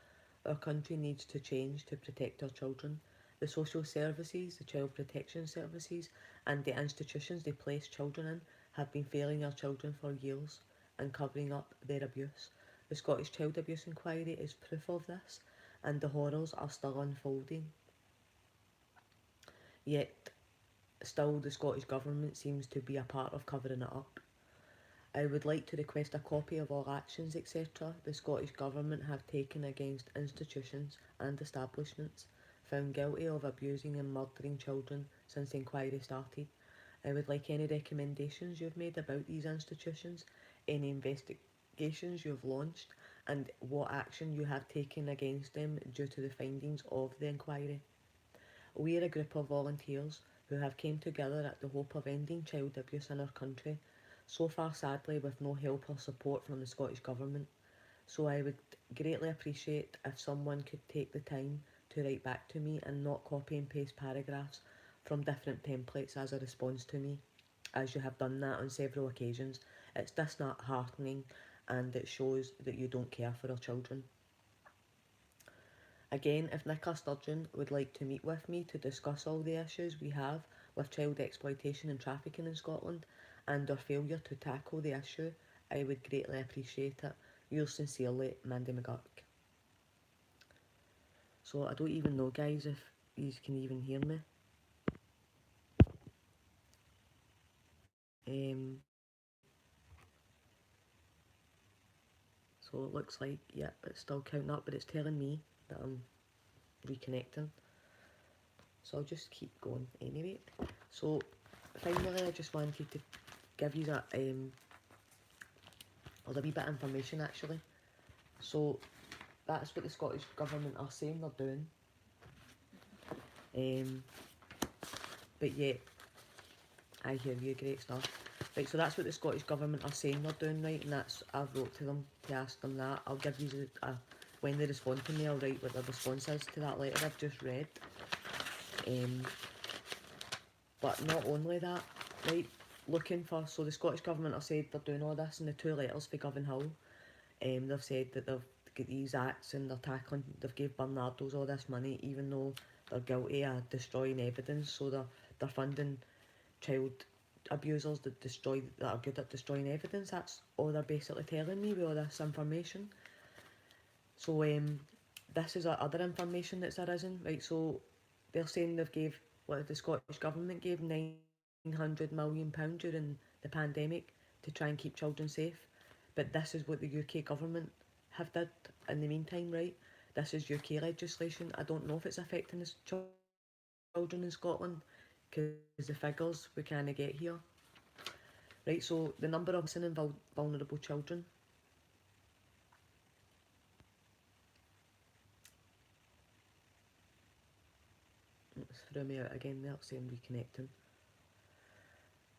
Our country needs to change to protect our children. The social services, the child protection services, and the institutions they place children in have been failing our children for years and covering up their abuse. The Scottish Child Abuse Inquiry is proof of this, and the horrors are still unfolding. Yet, still the Scottish Government seems to be a part of covering it up. I would like to request a copy of all actions, etc. the Scottish Government have taken against institutions and establishments found guilty of abusing and murdering children since the inquiry started. I would like any recommendations you've made about these institutions, any investigations you've launched, and what action you have taken against them due to the findings of the inquiry. We are a group of volunteers who have came together at the hope of ending child abuse in our country, so far sadly with no help or support from the Scottish Government. So I would greatly appreciate if someone could take the time to write back to me and not copy and paste paragraphs from different templates as a response to me, as you have done that on several occasions. It's disheartening and it shows that you don't care for our children. Again, if Nicola Sturgeon would like to meet with me to discuss all the issues we have with child exploitation and trafficking in Scotland and our failure to tackle the issue, I would greatly appreciate it. Yours sincerely, Mandy McGurk. So I don't even know, guys, if you can even hear me. Um, so it looks like, yep, it's still counting up, but it's telling me that I'm reconnecting. So I'll just keep going anyway. So finally, I just wanted to give you a wee bit of information actually. So that's what the Scottish Government are saying they're doing. But yeah, I hear you, great stuff. Right, so that's what the Scottish Government are saying they're doing, right, and that's, I've wrote to them to ask them that. I'll give you when they respond to me, I'll write what the response is to that letter I've just read. But not only that, right, looking for, so the Scottish Government have said they're doing all this in the 2 letters for Govanhill. They've said that they've got these acts and they're tackling, they've gave Bernardo's all this money even though they're guilty of destroying evidence, so they're funding child abusers that are good at destroying evidence. That's all they're basically telling me with all this information. So this is other information that's arisen, right? So they're saying they've gave, what the Scottish Government gave £900 million during the pandemic to try and keep children safe. But this is what the UK government have did in the meantime, right? This is UK legislation. I don't know if it's affecting the children in Scotland because the figures we kind of get here. Right, so the number of missing and vulnerable children. It's threw me out again there, saying reconnecting.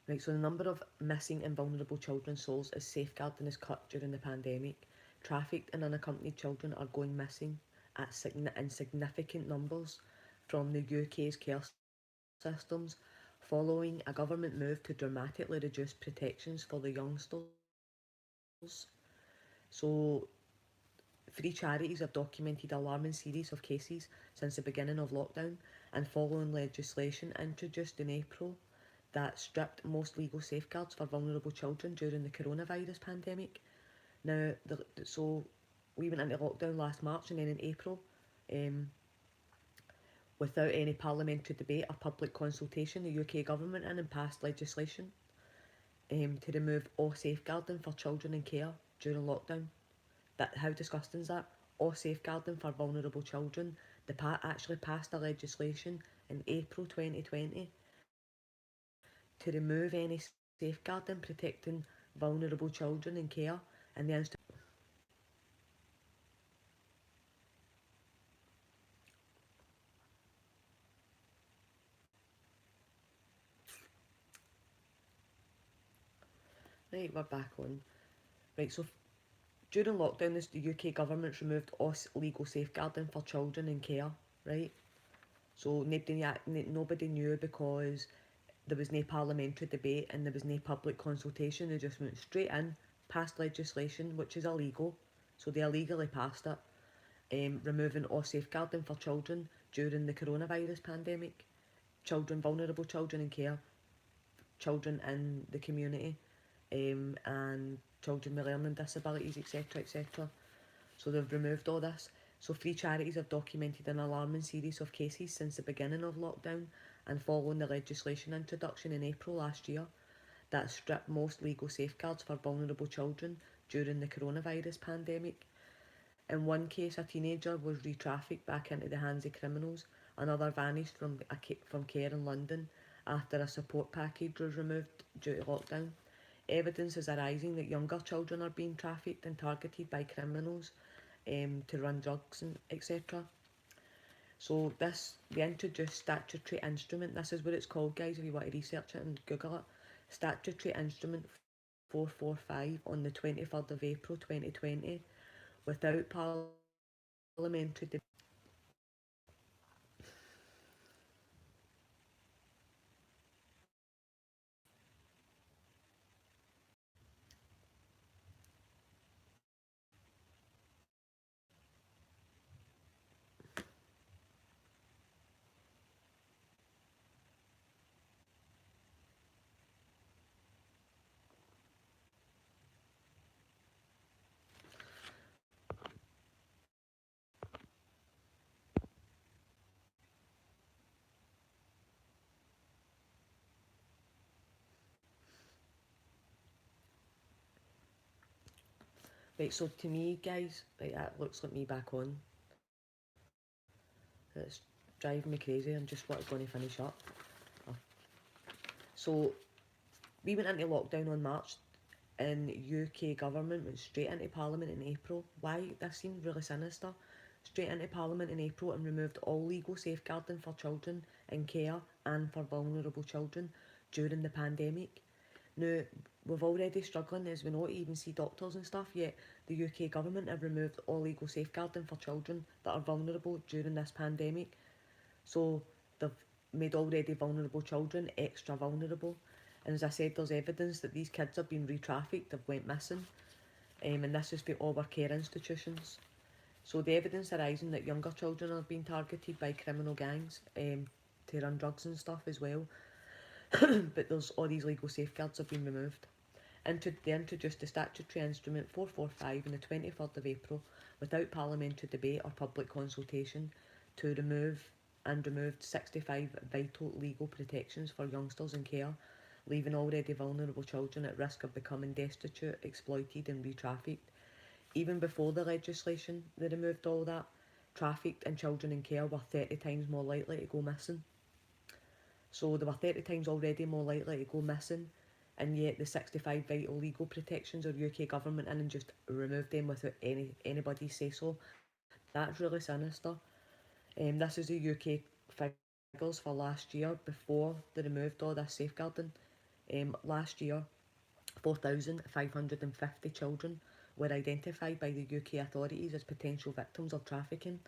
Right, so the number of missing and vulnerable children's souls is safeguarding is cut during the pandemic. Trafficked and unaccompanied children are going missing in significant numbers from the UK's care systems, following a government move to dramatically reduce protections for the youngsters. So, 3 charities have documented an alarming series of cases since the beginning of lockdown and following legislation introduced in April that stripped most legal safeguards for vulnerable children during the coronavirus pandemic. Now, so we went into lockdown last March, and then in April, without any parliamentary debate or public consultation, the UK government in and passed legislation to remove all safeguarding for children in care during lockdown. That, how disgusting is that? All safeguarding for vulnerable children. The actually passed a legislation in April 2020 to remove any safeguarding protecting vulnerable children in care and the right, we're back on. Right, so during lockdown, the UK government removed all legal safeguarding for children in care, right? So nobody knew because there was no parliamentary debate and there was no public consultation. They just went straight in, passed legislation which is illegal, so they illegally passed it, removing all safeguarding for children during the coronavirus pandemic. Vulnerable children in care, children in the community, and children with learning disabilities, etc., etc. So they've removed all this. So 3 charities have documented an alarming series of cases since the beginning of lockdown and following the legislation introduction in April last year that stripped most legal safeguards for vulnerable children during the coronavirus pandemic. In one case, a teenager was re-trafficked back into the hands of criminals. Another vanished from care in London after a support package was removed due to lockdown. Evidence is arising that younger children are being trafficked and targeted by criminals to run drugs and etc. So the introduced statutory instrument, this is what it's called, guys, if you want to research it and Google it. Statutory Instrument 445 on the 23rd of April 2020 without parliamentary debate. Right, so to me, guys, right, that looks like me back on. It's driving me crazy. I'm just going to finish up. Oh. So we went into lockdown on March, and UK government went straight into Parliament in April. Why? This seemed really sinister. Straight into Parliament in April and removed all legal safeguarding for children in care and for vulnerable children during the pandemic. Now, we've already struggling as we know to even see doctors and stuff, yet the UK government have removed all legal safeguarding for children that are vulnerable during this pandemic. So they've made already vulnerable children extra vulnerable. And as I said, there's evidence that these kids have been re-trafficked, they've went missing, and this is for all our care institutions. So the evidence arising that younger children are being targeted by criminal gangs to run drugs and stuff as well. But there's all these legal safeguards have been removed. They introduced the statutory instrument 445 on the 23rd of April without parliamentary debate or public consultation to removed 65 vital legal protections for youngsters in care, leaving already vulnerable children at risk of becoming destitute, exploited and re-trafficked. Even before the legislation, they removed all that. Trafficked and children in care were 30 times more likely to go missing. So they were 30 times already more likely to go missing, and yet the 65 vital legal protections of UK government in and just removed them without anybody say so. That's really sinister. This is the UK figures for last year before they removed all this safeguarding. Last year, 4,550 children were identified by the UK authorities as potential victims of trafficking.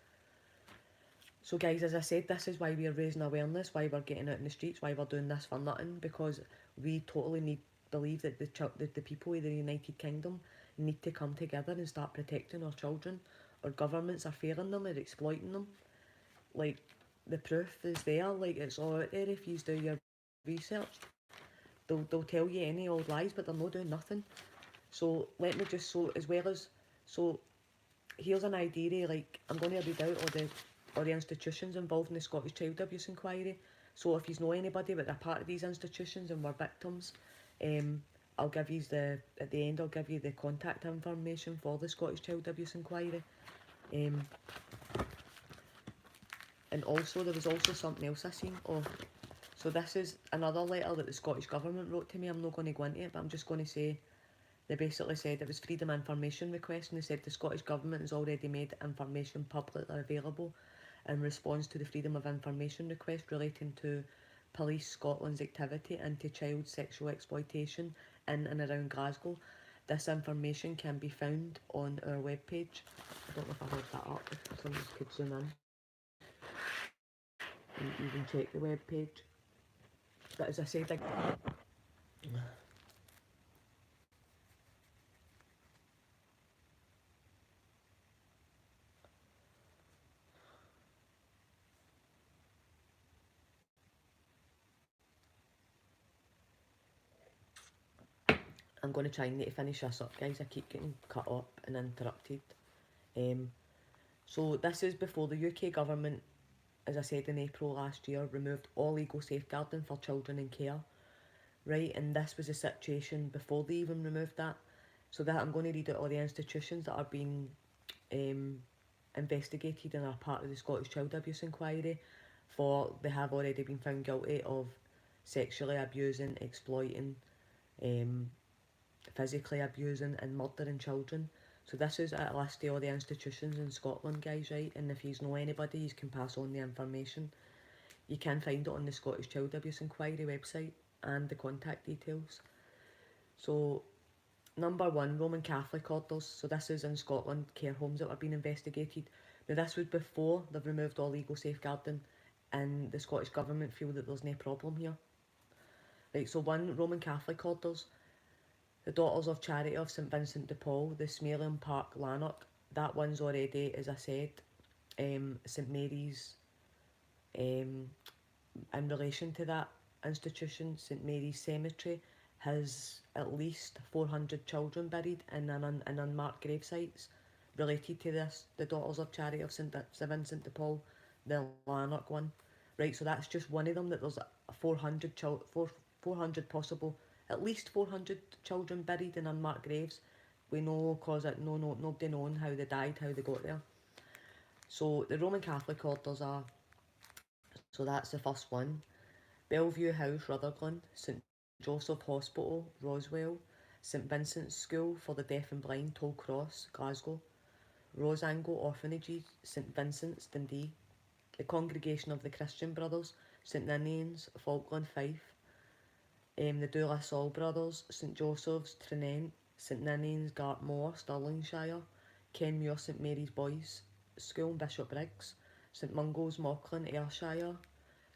So guys, as I said, this is why we're raising awareness, why we're getting out in the streets, why we're doing this for nothing, because we totally believe that the people of the United Kingdom need to come together and start protecting our children. Our governments are failing them, they're exploiting them. Like, the proof is there, like, it's all out there if you do your research. They'll tell you any old lies, but they're not doing nothing. So let me just, so here's an idea, like, I'm going to read out all the institutions involved in the Scottish Child Abuse Inquiry. So if you know anybody that are part of these institutions and were victims, I'll give you at the end I'll give you the contact information for the Scottish Child Abuse Inquiry. And also there was also something else I seen. So this is another letter that the Scottish Government wrote to me. I'm not going to go into it, but I'm just going to say they basically said it was freedom information request, and they said the Scottish Government has already made information publicly available in response to the freedom of information request relating to Police Scotland's activity into child sexual exploitation in and around Glasgow. This information can be found on our webpage. I don't know if I heard that up, if someone could zoom in and even check the webpage. But as I said, I'm going to try and need to finish this up, guys. I keep getting cut up and interrupted. Um, so this is before the UK government, as I said in April last year, removed all legal safeguarding for children in care, right? And this was a situation before they even removed that. So that I'm going to read out all the institutions that are being investigated and are part of the Scottish Child Abuse Inquiry, for they have already been found guilty of sexually abusing, exploiting, um, physically abusing and murdering children. So this is a list of all the institutions in Scotland, guys, right? And if you know anybody, you can pass on the information. You can find it on the Scottish Child Abuse Inquiry website and the contact details. So number one, Roman Catholic orders. So this is in Scotland, care homes that were being investigated. Now this was before they've removed all legal safeguarding, and the Scottish Government feel that there's no problem here. Right, so one, Roman Catholic orders. The Daughters of Charity of St Vincent de Paul, the Smailham Park, Lanark. That one's already, as I said, St Mary's. In relation to that institution, St Mary's Cemetery has at least 400 children buried in unmarked grave sites related to this. The Daughters of Charity of St Vincent de Paul, the Lanark one. Right, so that's just one of them, that there's 400 possible, at least 400 children buried in unmarked graves We know cause it nobody knowing how they died, how they got there. So the Roman Catholic orders are, so that's the first one: Bellevue House, Rutherglen; St Joseph Hospital, Roswell; St Vincent's School for the Deaf and Blind, Tollcross, Glasgow; Rosangle Orphanages, St Vincent's, Dundee; the Congregation of the Christian Brothers, St Ninians, Falkland, Fife; the Dulassol Brothers, St Joseph's, Trinent; St Ninians, Gartmore, Stirlingshire; Kenmure St Mary's Boys School, Bishopbriggs; St Mungo's, Mauchline, Ayrshire;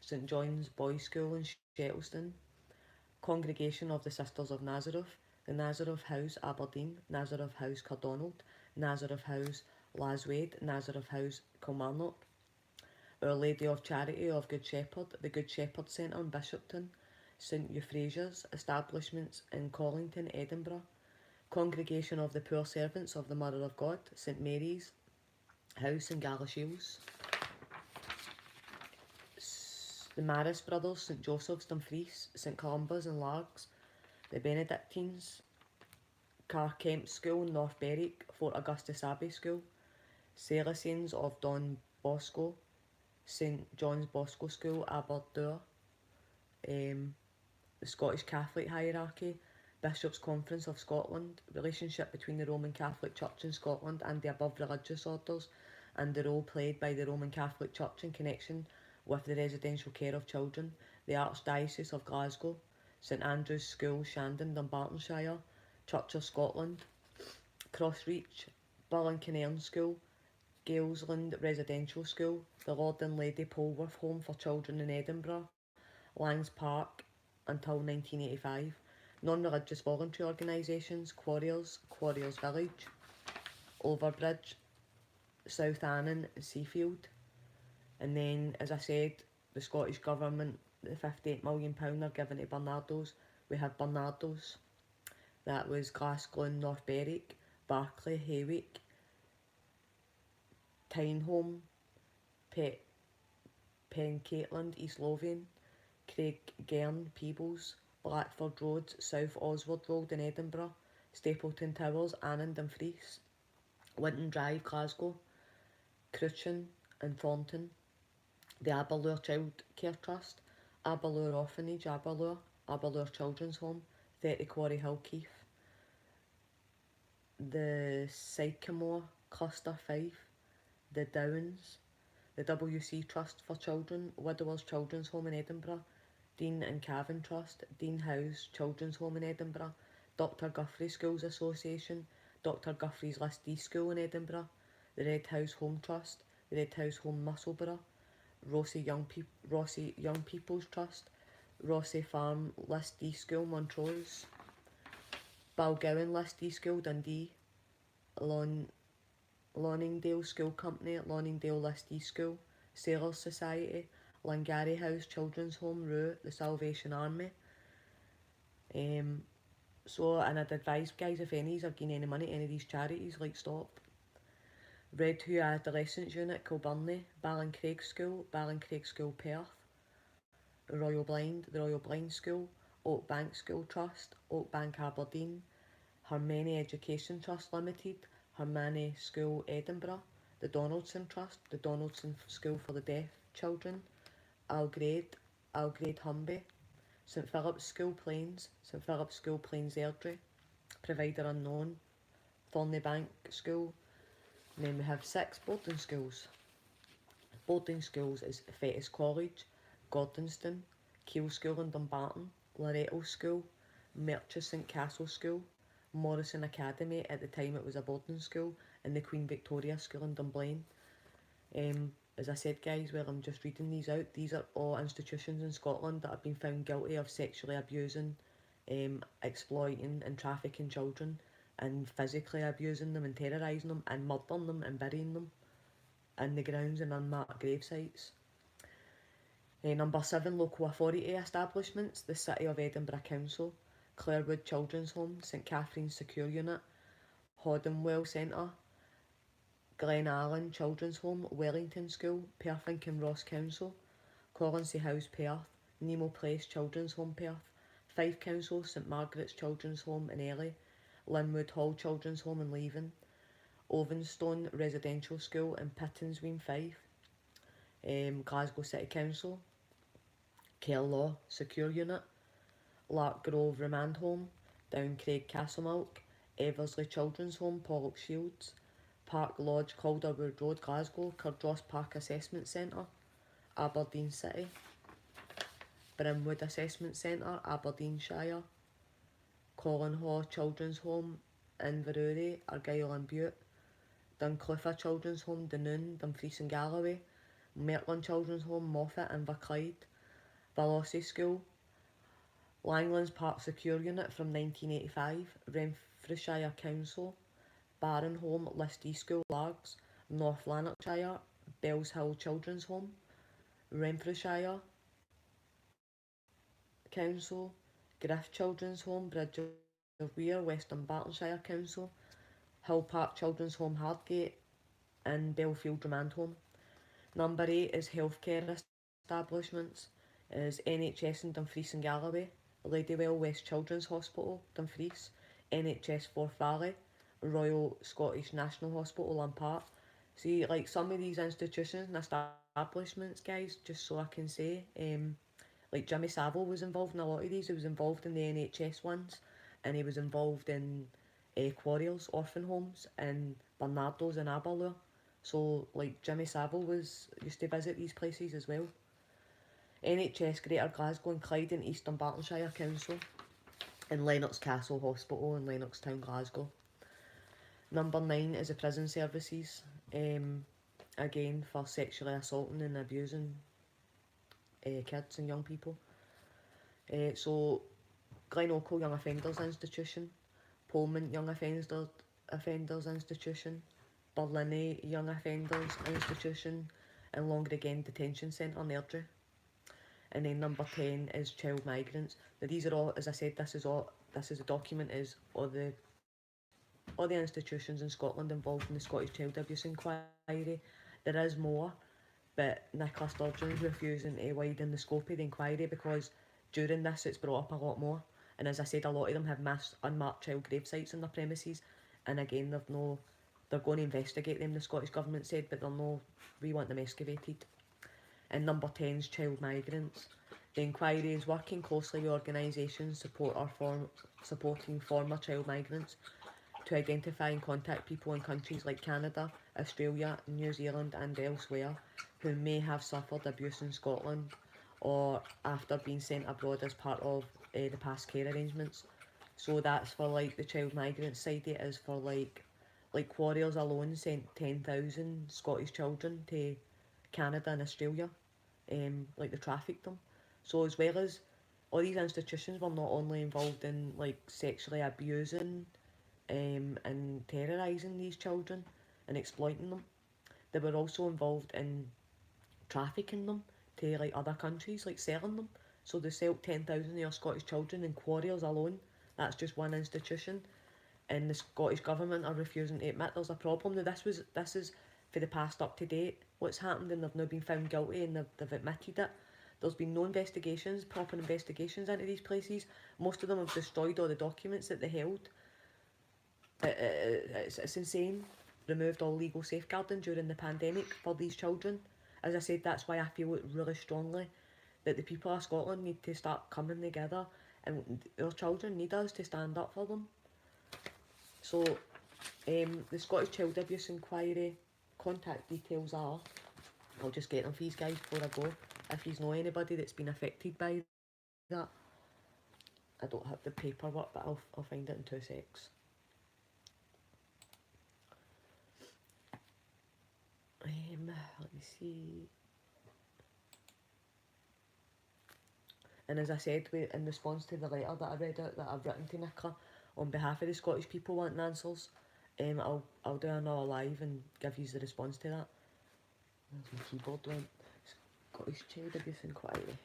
St John's Boys School in Shettleston; Congregation of the Sisters of Nazareth; the Nazareth House, Aberdeen; Nazareth House, Cardonald; Nazareth House, Laswade; Nazareth House, Kilmarnock; Our Lady of Charity of Good Shepherd, the Good Shepherd Centre in Bishopton; St Euphrasia's establishments in Collington, Edinburgh; Congregation of the Poor Servants of the Mother of God, St Mary's House in Galashiels; the Maris Brothers, St Joseph's, Dumfries; St Columba's in Largs; the Benedictines, Carkemp School, North Berwick; Fort Augustus Abbey School; Salesians of Don Bosco, St John's Bosco School, Aberdour; the Scottish Catholic Hierarchy, Bishops' Conference of Scotland, relationship between the Roman Catholic Church in Scotland and the above religious orders, and the role played by the Roman Catholic Church in connection with the residential care of children, the Archdiocese of Glasgow, St Andrew's School, Shandon, Dumbartonshire, Church of Scotland, Crossreach, Ballinkinern School, Galesland Residential School, the Lord and Lady Polwarth Home for Children in Edinburgh, Langs Park until 1985, non-religious voluntary organisations, Quarriers, Quarriers Village, Overbridge, South Annan, Seafield. And then, as I said, the Scottish Government, the £58 million are given to Barnardo's. We had Barnardo's, that was Glasgow, North Berwick, Barclay, Haywick, Tynehome, Pencaitland, East Lothian, Craigern, Peebles, Blackford Road, South Oswald Road in Edinburgh, Stapleton Towers, Annan, Dumfries, Winton Drive, Glasgow, Cruachan and Thornton, the Aberlour Child Care Trust, Aberlour Orphanage, Aberlour Children's Home, 30 Quarry Hill, Keith, the Sycamore Cluster 5, the Downs, the WC Trust for Children, Widowers Children's Home in Edinburgh, Dean and Cavan Trust, Dean House Children's Home in Edinburgh, Dr Guthrie Schools Association, Dr Guthrie's Listee School in Edinburgh, the Red House Home Trust, the Red House Home Musselburgh, Rossie Young People's Trust, Rossie Farm Listee School, Montrose, Balgowan Listee School, Dundee, Loningdale School Company, Loningdale Listee School, Sailors Society, Langary House Children's Home, Rue, the Salvation Army. And I'd advise guys, if any are getting any money to any of these charities, like, stop. Redhoe Adolescents Unit, Kilburnley, Ballincraig School, Perth, the Royal Blind School, Oakbank School Trust, Oakbank Aberdeen, Hermione Education Trust Limited, Hermione School Edinburgh, the Donaldson Trust, the Donaldson School for the Deaf Children, Algrade Humby, St Philip's School Plains, Airdrie, provider unknown, Thornybank School. And then we have 6 boarding schools. Boarding schools is Fettes College, Gordonston, Keele School in Dumbarton, Loretto School, Merchiston Castle School, Morrison Academy, at the time it was a boarding school, and the Queen Victoria School in Dunblane. As I said, guys, well, I'm just reading these out. These are all institutions in Scotland that have been found guilty of sexually abusing, exploiting and trafficking children, and physically abusing them and terrorising them and murdering them and burying them in the grounds and unmarked grave sites. Number 7, local authority establishments: the City of Edinburgh Council, Clarewood Children's Home, St Catherine's Secure Unit, Hoddenwell Centre, Glen Allen Children's Home, Wellington School, Perth and Ross Council, Colonsay House, Perth, Nemo Place Children's Home, Perth, Fife Council, St Margaret's Children's Home in Ely, Linwood Hall Children's Home in Leven, Ovenstone Residential School in Pittensween, Fife, Glasgow City Council, Kerlaw Secure Unit, Lark Grove Remand Home, Downcraig Castlemilk, Eversley Children's Home, Pollock Shields, Park Lodge, Calderwood Road, Glasgow, Cardross Park Assessment Centre, Aberdeen City, Brimwood Assessment Centre, Aberdeenshire, Collinhaw Children's Home, Inverurie, Argyll and Bute, Duncliffe Children's Home, Dunoon, Dumfries and Galloway, Mertland Children's Home, Moffat, Inverclyde, Valossie School, Langlands Park Secure Unit from 1985, Renfrewshire Council, Barron Home, Listee School, Largs, North Lanarkshire, Bells Hill Children's Home, Renfrewshire Council, Griff Children's Home, Bridge of Weir, Western Bartonshire Council, Hill Park Children's Home, Hardgate, and Belfield Remand Home. Number 8 is healthcare establishments, is NHS in Dumfries and Galloway, Ladywell West Children's Hospital, Dumfries, NHS Forth Valley, Royal Scottish National Hospital, Lampart. See, like some of these institutions and establishments, guys, just so I can say, like Jimmy Savile was involved in a lot of these. He was involved in the NHS ones, and he was involved in Quarriels, orphan homes, and Bernardo's in Aberlour. So, like, Jimmy Savile used to visit these places as well. NHS Greater Glasgow and Clyde in Eastern Bartonshire Council, and Lennox Castle Hospital in Lennoxtown, Glasgow. Number 9 is the prison services, again for sexually assaulting and abusing kids and young people. So, Glenorchy Young Offenders Institution, Pullman Young Offenders Institution, Berlin Young Offenders Institution, and Longregen Detention Centre, Nerdry. And then number 10 is child migrants. Now these are all, as I said, this is a document is all the institutions in Scotland involved in the Scottish Child Abuse Inquiry. There is more, but Nicola Sturgeon is refusing to widen the scope of the inquiry because during this it's brought up a lot more. And as I said, a lot of them have mass unmarked child grave sites on their premises, and again they're going to investigate them, the Scottish Government said, but we want them excavated. And number 10 is child migrants. The inquiry is working closely with organisations supporting former child migrants to identify and contact people in countries like Canada, Australia, New Zealand and elsewhere who may have suffered abuse in Scotland or after being sent abroad as part of the past care arrangements. So that's for like the child migrant side. It is for like Quarriels alone sent 10,000 Scottish children to Canada and Australia, like they trafficked them. So as well as all these institutions were not only involved in like sexually abusing and terrorising these children and exploiting them, they were also involved in trafficking them to like other countries, like selling them. So they sell 10,000 of your Scottish children in Quarriels alone. That's just one institution, and the Scottish Government are refusing to admit there's a problem. Now this is for the past up to date what's happened, and they've now been found guilty and they've admitted it. There's been no investigations, proper investigations into these places. Most of them have destroyed all the documents that they held. It's insane. Removed all legal safeguarding during the pandemic for these children. As I said, that's why I feel it really strongly that the people of Scotland need to start coming together, and our children need us to stand up for them. So, the Scottish Child Abuse Inquiry contact details are, I'll just get them for you guys before I go. If you know anybody that's been affected by that, I don't have the paperwork, but I'll find it in 2 secs. Let me see. And as I said, in response to the letter that I read out that I've written to Nicola on behalf of the Scottish people wanting answers, I'll do another live and give you the response to that. There's my keyboard went. Scottish Child Abuse Inquiry.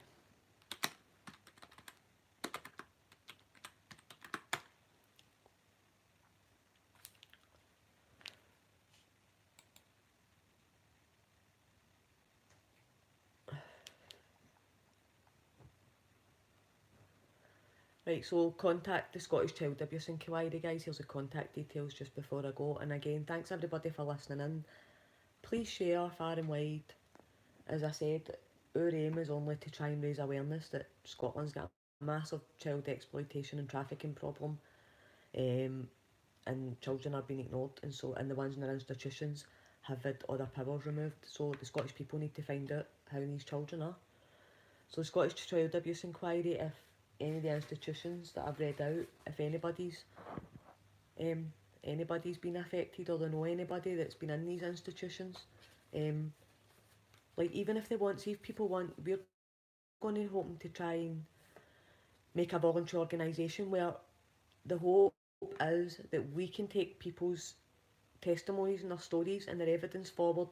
Right, so contact the Scottish Child Abuse Inquiry, guys. Here's the contact details just before I go. And again, thanks everybody for listening in. Please share far and wide. As I said, our aim is only to try and raise awareness that Scotland's got a massive child exploitation and trafficking problem, and children are being ignored, and the ones in their institutions have had all their powers removed. So the Scottish people need to find out how these children are. So the Scottish Child Abuse Inquiry, if any of the institutions that I've read out, if um, anybody's been affected or they know anybody that's been in these institutions, like even if they want, see if people want, we're going to hoping to try and make a voluntary organisation where the hope is that we can take people's testimonies and their stories and their evidence forward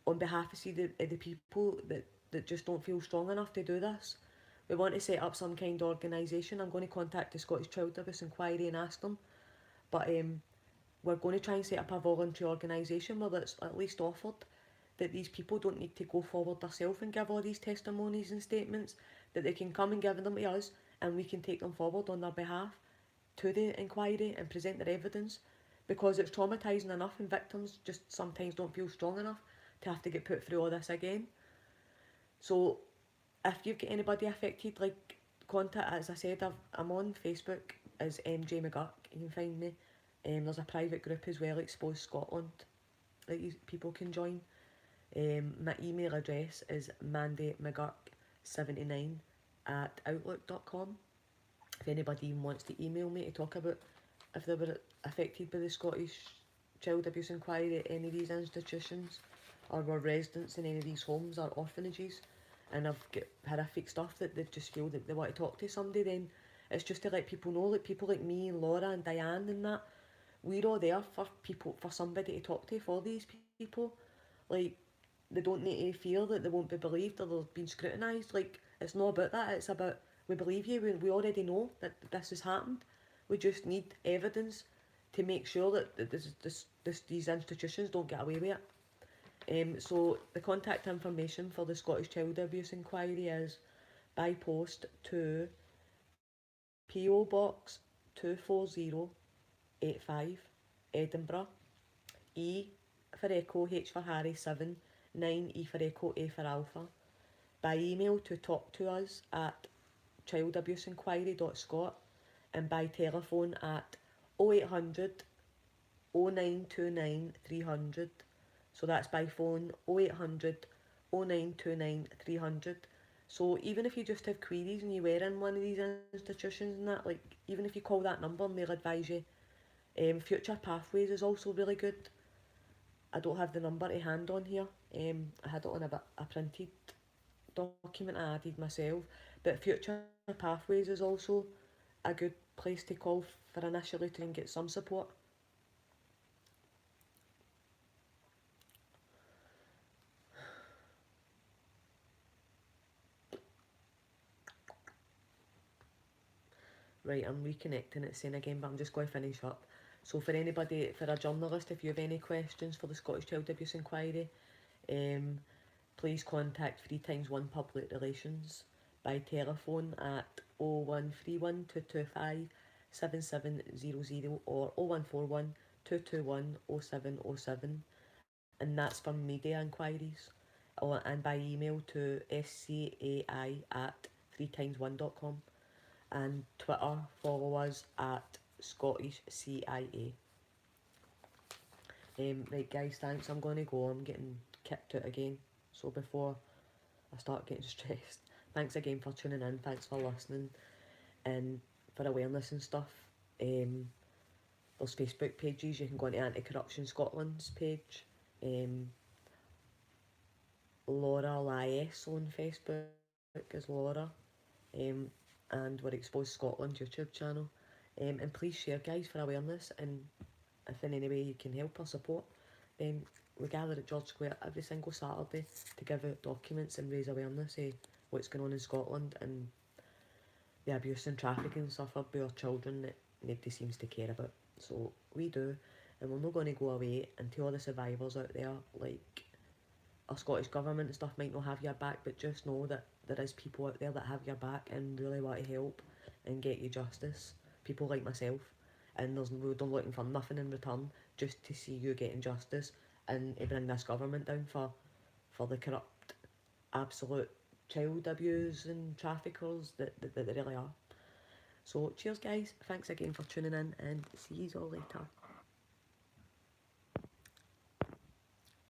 on behalf of the people that just don't feel strong enough to do this. We want to set up some kind of organisation. I'm going to contact the Scottish Child Abuse Inquiry and ask them, but we're going to try and set up a voluntary organisation where it's at least offered that these people don't need to go forward themselves and give all these testimonies and statements, that they can come and give them to us and we can take them forward on their behalf to the inquiry and present their evidence, because it's traumatising enough and victims just sometimes don't feel strong enough to have to get put through all this again. So if you've got anybody affected, like, contact, as I said, I'm on Facebook as MJ McGurk, you can find me. There's a private group as well, Expose Scotland, that people can join. My email address is mandymcgurk79@outlook.com. If anybody even wants to email me to talk about if they were affected by the Scottish Child Abuse Inquiry at any of these institutions, or were residents in any of these homes or orphanages, and have got horrific stuff that they just feel that they want to talk to somebody, then it's just to let people know, like people like me and Laura and Diane and that, we're all there for people, for somebody to talk to for these people. Like, they don't need to fear that they won't be believed or they're being scrutinised. Like, it's not about that, it's about, we believe you, we already know that this has happened. We just need evidence to make sure that these institutions don't get away with it. So the contact information for the Scottish Child Abuse Inquiry is by post to PO Box 24085, Edinburgh, E for Echo, H for Harry 7, 9, E for Echo, A for Alpha. By email to talk to us at childabuseinquiry.scot, and by telephone at 0800 0929 300. So that's by phone 0800 0929 300. So even if you just have queries and you were in one of these institutions and that, like, even if you call that number and they'll advise you. Future Pathways is also really good. I don't have the number to hand on here. I had it on a printed document I added myself. But Future Pathways is also a good place to call for initially to get some support. Right, I'm reconnecting it saying again, but I'm just going to finish up. So for anybody, for a journalist, if you have any questions for the Scottish Child Abuse Inquiry, please contact 3 times 1 Public Relations by telephone at 0131 225 7700 or 0141 221 0707, and that's for media inquiries, and by email to scai at 3times1.com, and Twitter, follow us at Scottish CIA. Right guys, thanks, I'm going to go, I'm getting kicked out again, so before I start getting stressed, thanks again for tuning in, thanks for listening, and for awareness and stuff. There's Facebook pages, you can go into Anti-Corruption Scotland's page, Laura Lies on Facebook is Laura, and we're Expose Scotland YouTube channel. And please share, guys, for awareness, and if in any way you can help or support, we gather at George Square every single Saturday to give out documents and raise awareness of what's going on in Scotland and the abuse and trafficking suffered by our children that nobody seems to care about. So we do, and we're not going to go away until all the survivors out there, like our Scottish Government and stuff, might not have your back, but just know that there is people out there that have your back and really want to help. and get you justice. People like myself, and we're looking for nothing in return, just to see you getting justice and to bring this government down for the corrupt, absolute child abuse and traffickers that they really are. So cheers guys, thanks again for tuning in, and see you all later.